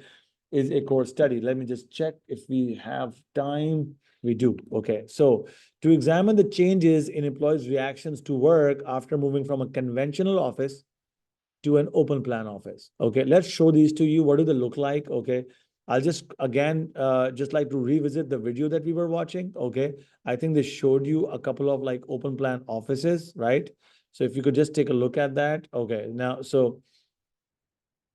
is a core study. Let me just check if we have time. We do. Okay, so to examine the changes in employees' reactions to work after moving from a conventional office to an open plan office. Okay, let's show these to you. What do they look like? Okay, I'll just again just like to revisit the video that we were watching. Okay, I think they showed you a couple of like open plan offices, right? So if you could just take a look at that. Okay, now so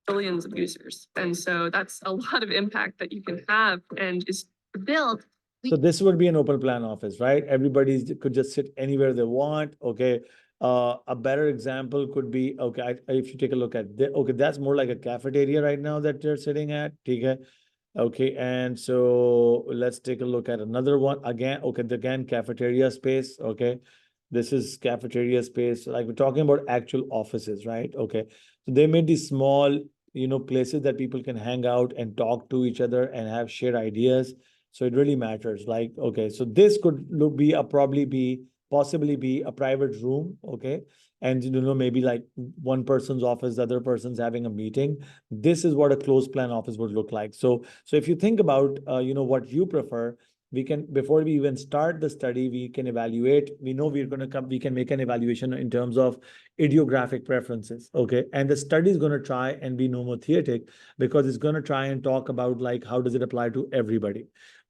billions of users. And so that's a lot of impact that you can have and is build. so this would be an open plan office, right? Everybody could just sit anywhere they want. Okay. A better example could be, okay, if you take a look at okay, that's more like a cafeteria right now that they're sitting at. Okay, and so let's take a look at another one again. Okay, again, cafeteria space. Okay, This is cafeteria space. Like we're talking about actual offices, right? Okay. So they made these small, places that people can hang out and talk to each other and have shared ideas. So it really matters. Like, okay, so this could possibly be a private room. Okay. And maybe like one person's office, the other person's having a meeting. This is what a closed plan office would look like. So if you think about, what you prefer, we can, before we even start the study, we can evaluate. We know we can make an evaluation in terms of idiographic preferences. Okay. And the study is going to try and be nomothetic, because it's going to try and talk about like, how does it apply to everybody?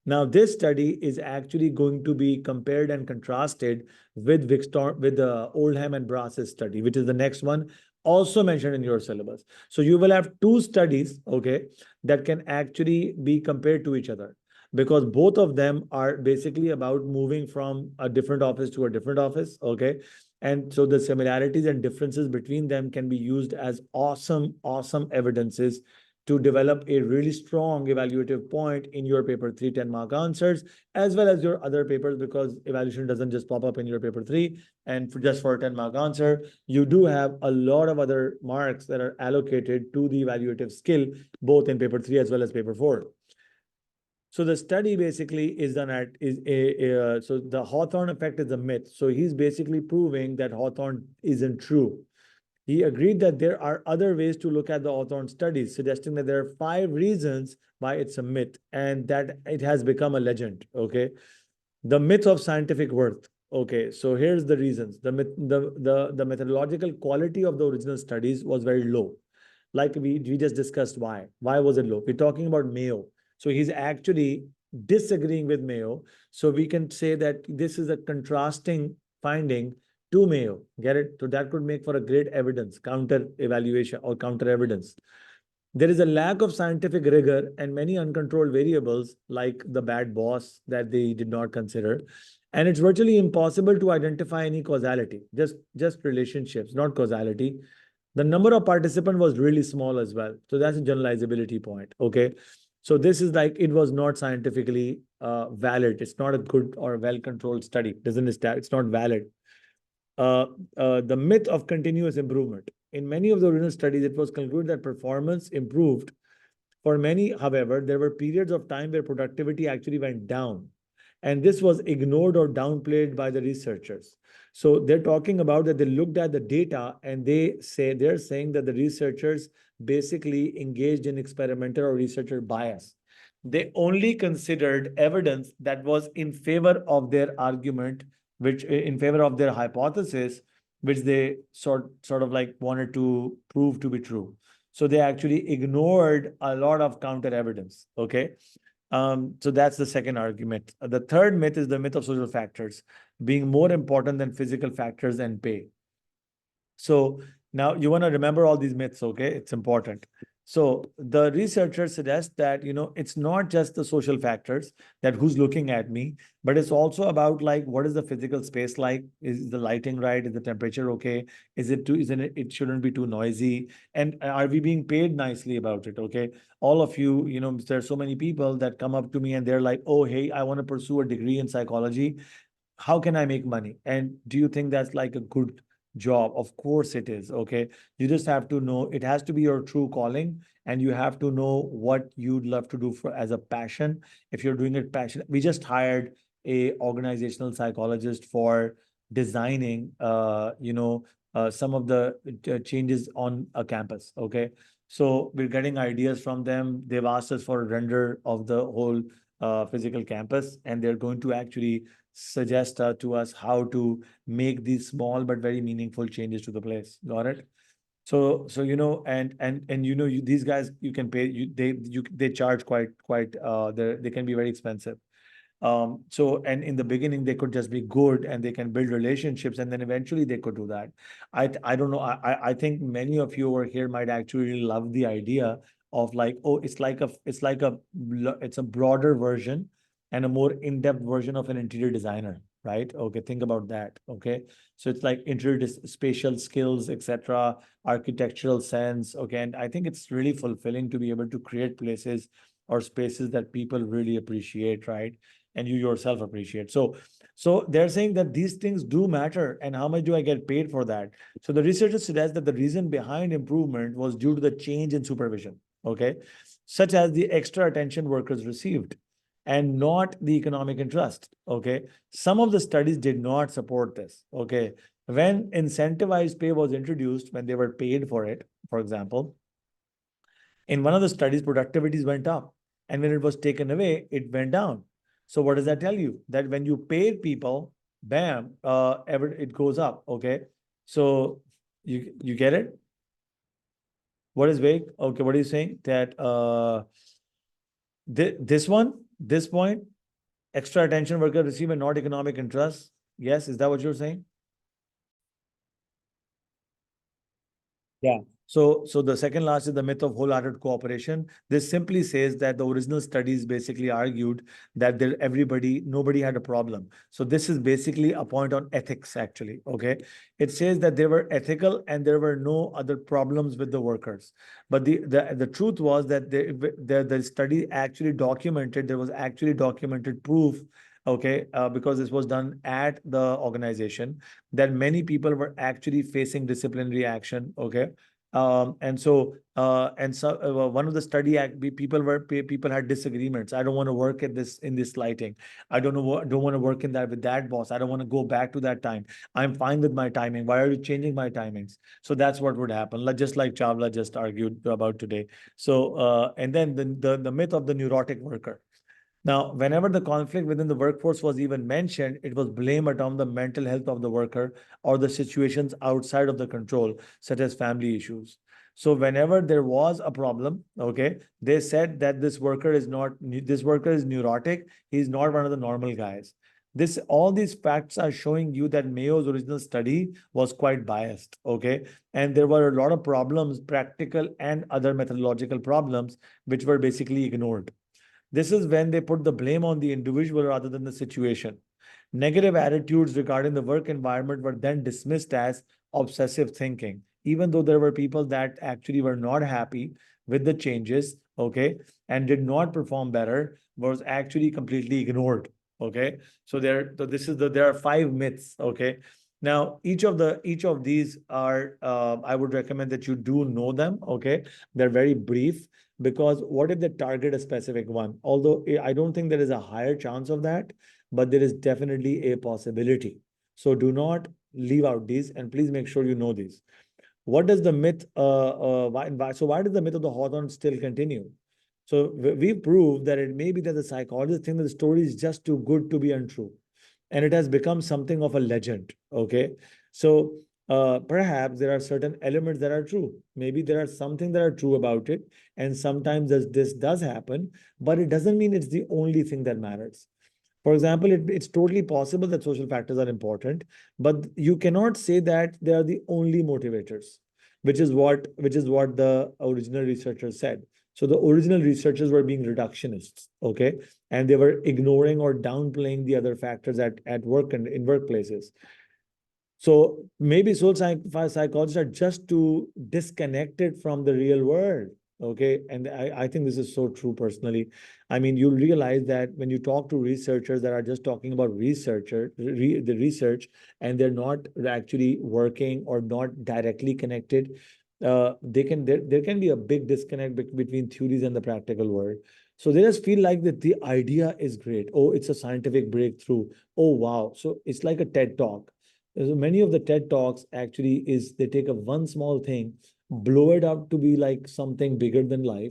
Now, this study is actually going to be compared and contrasted with the Oldham and Brass's study, which is the next one, also mentioned in your syllabus. So you will have two studies, okay, that can actually be compared to each other, because both of them are basically about moving from a different office to a different office, okay? And so the similarities and differences between them can be used as awesome evidences to develop a really strong evaluative point in your paper 3 10-mark answers, as well as your other papers, because evaluation doesn't just pop up in your paper 3 and just for a 10-mark answer. You do have a lot of other marks that are allocated to the evaluative skill, both in paper 3 as well as paper 4. So the study basically is done at so the Hawthorne effect is a myth. So he's basically proving that Hawthorne isn't true. He agreed that there are other ways to look at the Hawthorne studies, suggesting that there are 5 reasons why it's a myth and that it has become a legend. Okay. The myth of scientific worth. Okay, so here's the reasons. The methodological quality of the original studies was very low. Like we just discussed why. Why was it low? We're talking about Mayo. So he's actually disagreeing with Mayo. So we can say that this is a contrasting finding to Mayo. Get it? So that could make for a great evidence, counter evaluation or counter evidence. There is a lack of scientific rigor and many uncontrolled variables like the bad boss that they did not consider. And it's virtually impossible to identify any causality, just relationships, not causality. The number of participants was really small as well. So that's a generalizability point. Okay. So this is like, it was not scientifically valid. It's not a good or well-controlled study. It's not valid. The myth of continuous improvement. In many of the original studies, it was concluded that performance improved. For many, however, there were periods of time where productivity actually went down. And this was ignored or downplayed by the researchers. So they're talking about that they looked at the data and they're saying that the researchers basically engaged in experimental or researcher bias. They only considered evidence that was in favor of their argument, which in favor of their hypothesis, which they sort of like wanted to prove to be true. So they actually ignored a lot of counter evidence. Okay. So that's the second argument. The third myth is the myth of social factors being more important than physical factors and pay. So now you want to remember all these myths, okay? It's important. So the researchers suggest that, it's not just the social factors, that who's looking at me, but it's also about like, what is the physical space like? Is the lighting right? Is the temperature okay? It shouldn't be too noisy. And are we being paid nicely about it? Okay. All of you, there's so many people that come up to me and they're like, oh, hey, I want to pursue a degree in psychology. How can I make money? And do you think that's like a good job? Of course it is. Okay. You just have to know it has to be your true calling, and you have to know what you'd love to do for as a passion. If you're doing it passion, we just hired a organizational psychologist for designing some of the changes on a campus. Okay. So we're getting ideas from them. They've asked us for a render of the whole physical campus, and they're going to actually suggest to us how to make these small but very meaningful changes to the place. Got it? So these guys, you can pay, they charge quite they can be very expensive. And in the beginning they could just be good and they can build relationships, and then eventually they could do that. I don't know. I think many of you over here might actually love the idea of like, oh, it's a broader version and a more in-depth version of an interior designer, right? Okay, think about that. Okay, so it's like interior spatial skills, etc., architectural sense. Okay, and I think it's really fulfilling to be able to create places or spaces that people really appreciate, right? and you yourself appreciate. So they're saying that these things do matter, and how much do I get paid for that? So the researchers suggest that the reason behind improvement was due to the change in supervision, okay, such as the extra attention workers received, and not the economic interest, okay. Some of the studies did not support this, okay. When incentivized pay was introduced, when they were paid for it, for example, in one of the studies, productivities went up, and when it was taken away, it went down. So what does that tell you? That when you pay people, bam, it goes up. Okay, so you get it? What is vague? Okay, what are you saying? That this point, extra attention worker receive and not economic interest. Yes, is that what you're saying? Yeah. So the second last is the myth of wholehearted cooperation. This simply says that the original studies basically argued that nobody had a problem. So this is basically a point on ethics, actually. Okay. It says that they were ethical and there were no other problems with the workers. But the truth was that the study actually documented, there was actually documented proof, okay, because this was done at the organization, that many people were actually facing disciplinary action, okay. One of the people had disagreements. I don't want to work at this in this lighting. I don't want to work in that with that boss. I don't want to go back to that time. I'm fine with my timing. Why are you changing my timings? So that's what would happen. Just like Chawla just argued about today. So and then the myth of the neurotic worker. Now, whenever the conflict within the workforce was even mentioned, it was blamed on the mental health of the worker or the situations outside of the control, such as family issues. So whenever there was a problem, okay, they said that this worker is neurotic. He's not one of the normal guys. All these facts are showing you that Mayo's original study was quite biased, okay? And there were a lot of problems, practical and other methodological problems, which were basically ignored. This is when they put the blame on the individual rather than the situation. Negative attitudes regarding the work environment were then dismissed as obsessive thinking, even though there were people that actually were not happy with the changes, okay, and did not perform better, was actually completely ignored, okay. So there are 5 myths, okay. Now, each of these are, I would recommend that you do know them, okay. They're very brief, because what if they target a specific one? Although I don't think there is a higher chance of that, but there is definitely a possibility. So do not leave out these, and please make sure you know these. What does the myth, why does the myth of the Hawthorne still continue? So we proved that it may be that the psychologists think that the story is just too good to be untrue, and it has become something of a legend, okay? So perhaps there are certain elements that are true. Maybe there are something that are true about it, and sometimes this does happen, but it doesn't mean it's the only thing that matters. For example, it's totally possible that social factors are important, but you cannot say that they are the only motivators, which is what the original researchers said. So the original researchers were being reductionists, okay, and they were ignoring or downplaying the other factors at work and in workplaces. So maybe psychologists are just too disconnected from the real world. Okay. And I think this is so true personally. I mean, you realize that when you talk to researchers that are just talking about the research, and they're not actually working or not directly connected, there can be a big disconnect between theories and the practical world. So they just feel like that the idea is great. Oh, it's a scientific breakthrough. Oh, wow. So it's like a TED talk. So many of the TED Talks actually is they take a one small thing, blow it up to be like something bigger than life,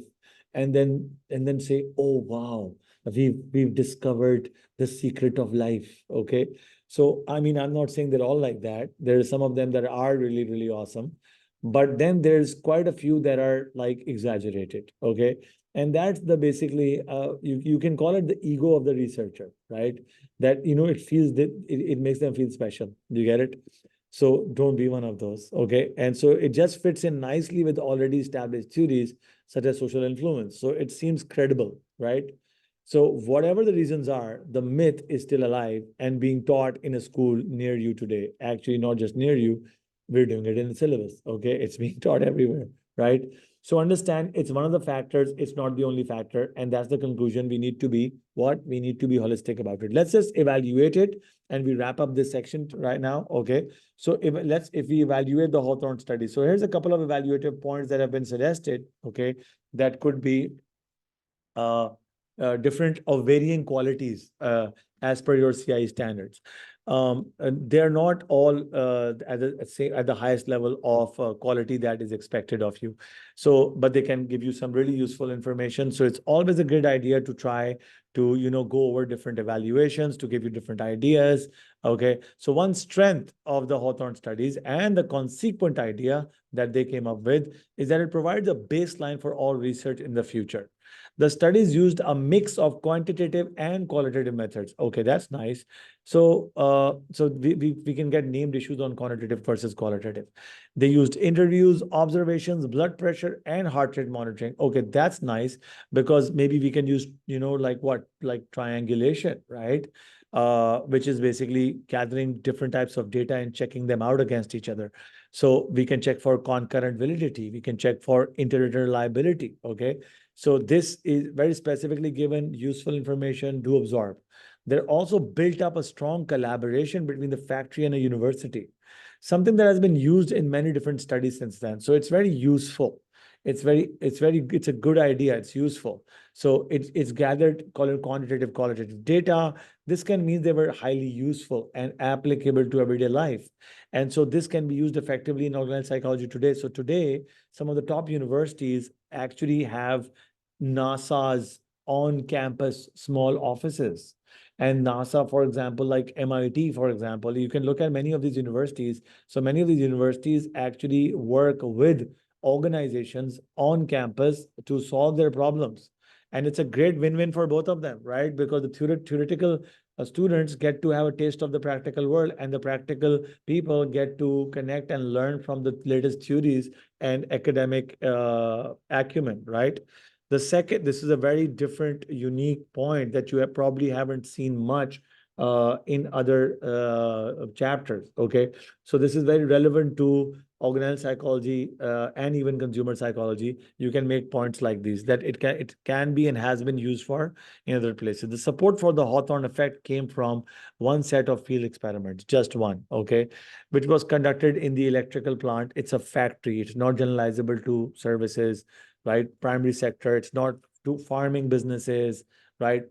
and then say, "Oh wow, we've discovered the secret of life." Okay, so I mean, I'm not saying they're all like that. There are some of them that are really really awesome, but then there's quite a few that are like exaggerated. Okay, and that's the basically you can call it the ego of the researcher, right? That it feels that it makes them feel special. You get it? So don't be one of those, okay? And so it just fits in nicely with already established theories such as social influence. So it seems credible, right? So whatever the reasons are, the myth is still alive and being taught in a school near you today. Actually, not just near you, we're doing it in the syllabus, okay? It's being taught everywhere, right? So understand it's one of the factors, it's not the only factor. And that's the conclusion. We need to be what? We need to be holistic about it. Let's just evaluate it and we wrap up this section right now. Okay. So if we evaluate the Hawthorne study. So here's a couple of evaluative points that have been suggested. Okay. That could be different or varying qualities as per your CIE standards. They're not all at the highest level of quality that is expected of you. So, but they can give you some really useful information. So it's always a good idea to try to, go over different evaluations to give you different ideas. Okay. So one strength of the Hawthorne studies and the consequent idea that they came up with is that it provides a baseline for all research in the future. The studies used a mix of quantitative and qualitative methods. Okay, that's nice. So, we can get named issues on quantitative versus qualitative. They used interviews, observations, blood pressure, and heart rate monitoring. Okay, that's nice because maybe we can use, like what, like triangulation, right? Which is basically gathering different types of data and checking them out against each other. So we can check for concurrent validity. We can check for interreliability. Okay. So this is very specifically given useful information to absorb. There also built up a strong collaboration between the factory and a university, something that has been used in many different studies since then. So it's very useful. It's a good idea. It's useful. So it's gathered quantitative, qualitative data. This can mean they were highly useful and applicable to everyday life. And so this can be used effectively in organizational psychology today. So today, some of the top universities actually have NASA's on-campus small offices. And NASA, for example, like MIT, for example, you can look at many of these universities. So many of these universities actually work with organizations on campus to solve their problems. And it's a great win-win for both of them, right? Because the theoretical students get to have a taste of the practical world, and the practical people get to connect and learn from the latest theories and academic acumen, right? The second, this is a very different, unique point that you probably haven't seen much in other chapters. Okay, so this is very relevant to organizational psychology and even consumer psychology. You can make points like these that it can be and has been used for in other places. The support for the Hawthorne effect came from one set of field experiments, just one, okay, which was conducted in the electrical plant. It's a factory. It's not generalizable to services, right? Primary sector. It's not to farming businesses, right?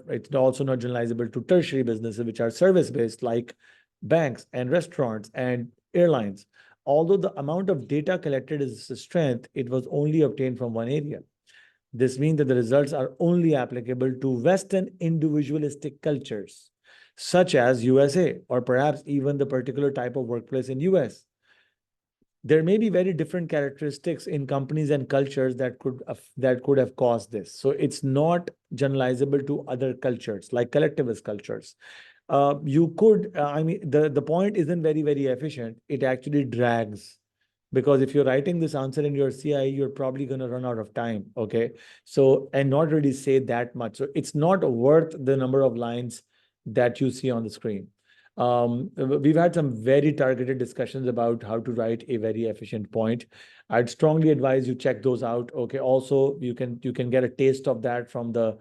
It's also not generalizable to tertiary businesses, which are service-based, like banks and restaurants and airlines. Although the amount of data collected is a strength, it was only obtained from one area. This means that the results are only applicable to Western individualistic cultures, such as USA, or perhaps even the particular type of workplace in US. There may be very different characteristics in companies and cultures that could have caused this. So it's not generalizable to other cultures, like collectivist cultures. You could, I mean, the point isn't very, very efficient. It actually drags, because if you're writing this answer in your CIE, you're probably going to run out of time. Okay. So, and not really say that much. So it's not worth the number of lines that you see on the screen. We've had some very targeted discussions about how to write a very efficient point. I'd strongly advise you check those out. Okay. Also, you can get a taste of that from the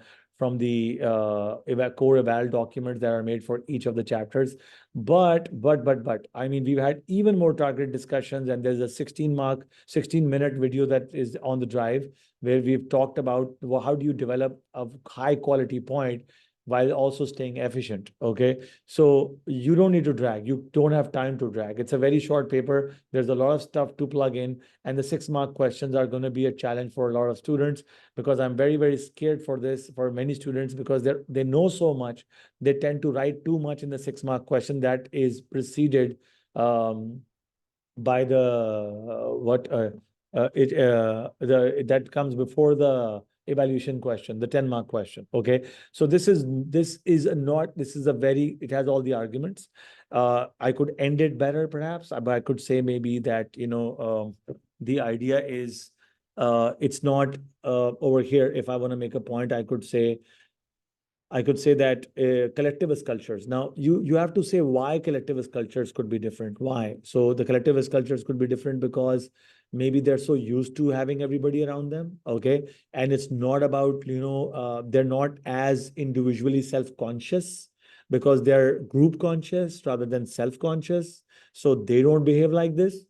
core eval documents that are made for each of the chapters. But I mean, we've had even more targeted discussions, and there's a 16-minute video that is on the drive where we've talked about, well, how do you develop a high quality point while also staying efficient. Okay. So you don't need to drag. You don't have time to drag. It's a very short paper. There's a lot of stuff to plug in, and the 6-mark questions are going to be a challenge for a lot of students, because I'm very, very scared for this for many students, because they know so much. They tend to write too much in the 6-mark question that is preceded by that comes before the evaluation question, the 10-mark question. Okay. So it has all the arguments. I could end it better perhaps, but I could say maybe that, the idea is, it's not over here. If I want to make a point, I could say that collectivist cultures. Now, you have to say why collectivist cultures could be different. Why? So the collectivist cultures could be different because Maybe they're so used to having everybody around them, okay? And it's not about, they're not as individually self-conscious because they're group conscious rather than self-conscious. So they don't behave like this.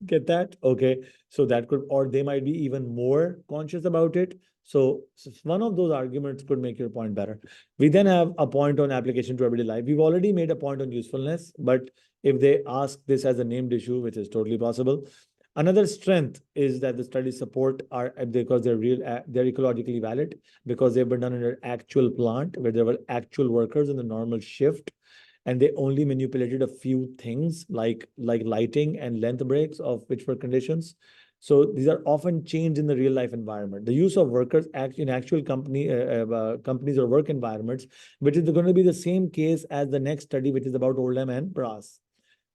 Get that? Okay. So that could, or they might be even more conscious about it. So one of those arguments could make your point better. We then have a point on application to everyday life. We've already made a point on usefulness, but if they ask this as a named issue, which is totally possible. Another strength is that the studies support are because they're they're ecologically valid because they've been done in an actual plant where there were actual workers in the normal shift, and they only manipulated a few things like lighting and length breaks of which were conditions. So these are often changed in the real life environment. The use of workers act in actual companies or work environments, which is going to be the same case as the next study, which is about Oldham and Brass.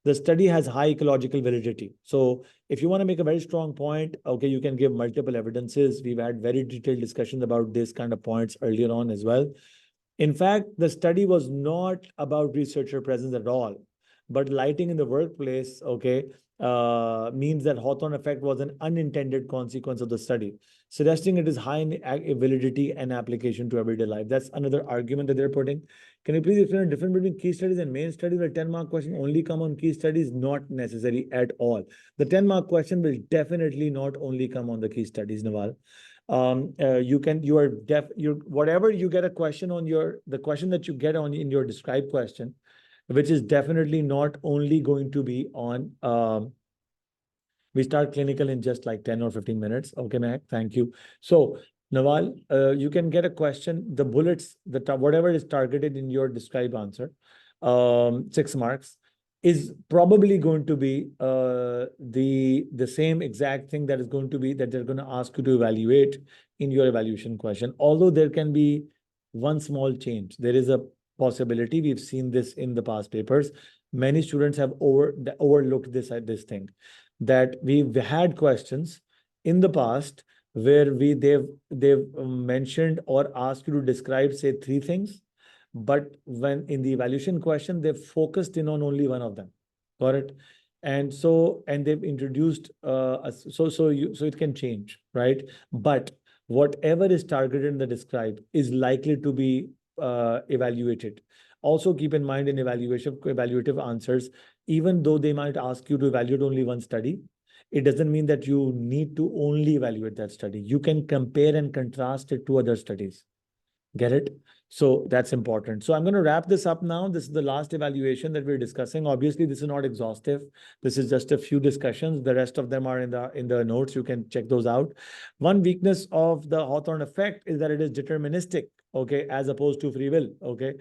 The study has high ecological validity. So if you want to make a very strong point, okay, you can give multiple evidences. We've had very detailed discussions about this kind of points earlier on as well. In fact, the study was not about researcher presence at all, but lighting in the workplace, okay, means that Hawthorne effect was an unintended consequence of the study, suggesting it is high in validity and application to everyday life. That's another argument that they're putting. Can you please explain the difference between key studies and main studies where 10-mark question only come on key studies? Not necessary at all. The 10-mark question will definitely not only come on the key studies, Nawal. Whatever you get a question on the question that you get on in your described question, which is definitely not only going to be on, we start clinical in just like 10 or 15 minutes. Okay, Mac, thank you. So Nawal, you can get a question, the bullets, whatever is targeted in your described answer, 6 marks, is probably going to be the same exact thing that is going to be that they're going to ask you to evaluate in your evaluation question. Although there can be one small change. There is a possibility. We've seen this in the past papers. Many students have overlooked this thing, that we've had questions in the past where they've mentioned or asked you to describe, say, 3 things, but when in the evaluation question, they've focused in on only one of them. Got it? And they've introduced so it can change, right? But whatever is targeted in the describe is likely to be evaluated. Also keep in mind in evaluative answers, even though they might ask you to evaluate only one study, it doesn't mean that you need to only evaluate that study. You can compare and contrast it to other studies. Get it? So that's important. So I'm going to wrap this up now. This is the last evaluation that we're discussing. Obviously, this is not exhaustive. This is just a few discussions. The rest of them are in the notes. You can check those out. One weakness of the Hawthorne effect is that it is deterministic, okay, as opposed to free will, okay?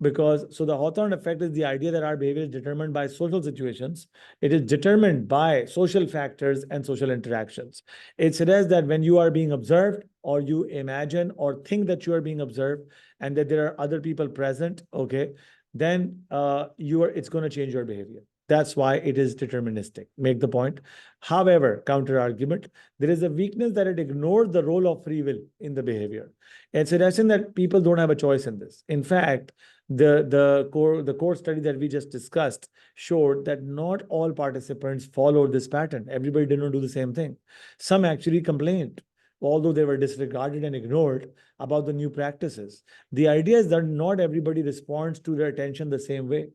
Because so the Hawthorne effect is the idea that our behavior is determined by social situations. It is determined by social factors and social interactions. It suggests that when you are being observed, or you imagine or think that you are being observed and that there are other people present, okay, then it's going to change your behavior. That's why it is deterministic. Make the point. However, counter argument, there is a weakness that it ignores the role of free will in the behavior. It's suggesting that people don't have a choice in this. In fact, the core study that we just discussed showed that not all participants followed this pattern. Everybody didn't do the same thing. Some actually complained, although they were disregarded and ignored about the new practices. The idea is that not everybody responds to their attention the same way.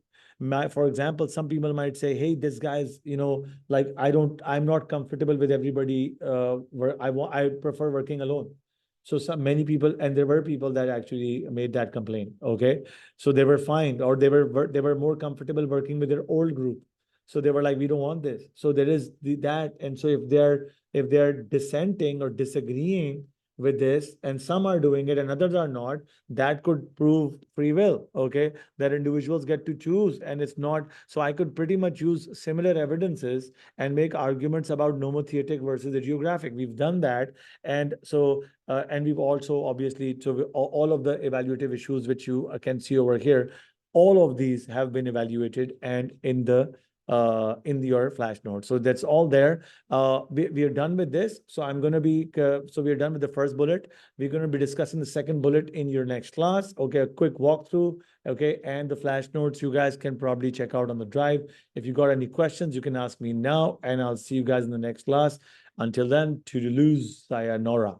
For example, some people might say, hey, this guy's, like, I'm not comfortable with everybody, I prefer working alone. So many people, and there were people that actually made that complaint, okay? So they were fine, or they were more comfortable working with their old group. So they were like, we don't want this. So there is that. And so if they're dissenting or disagreeing with this, and some are doing it and others are not, that could prove free will, okay? That individuals get to choose, and it's not. So I could pretty much use similar evidences and make arguments about nomothetic versus the geographic. We've done that. And so, and we've also obviously, so all of the evaluative issues, which you can see over here, all of these have been evaluated and in the in your flash note. So that's all there. We are done with this. So I'm going to be, so we are done with the first bullet. We're going to be discussing the second bullet in your next class. Okay, a quick walkthrough. Okay, and the flash notes you guys can probably check out on the drive. If you got any questions, you can ask me now, and I'll see you guys in the next class. Until then, toodaloo, sayonara.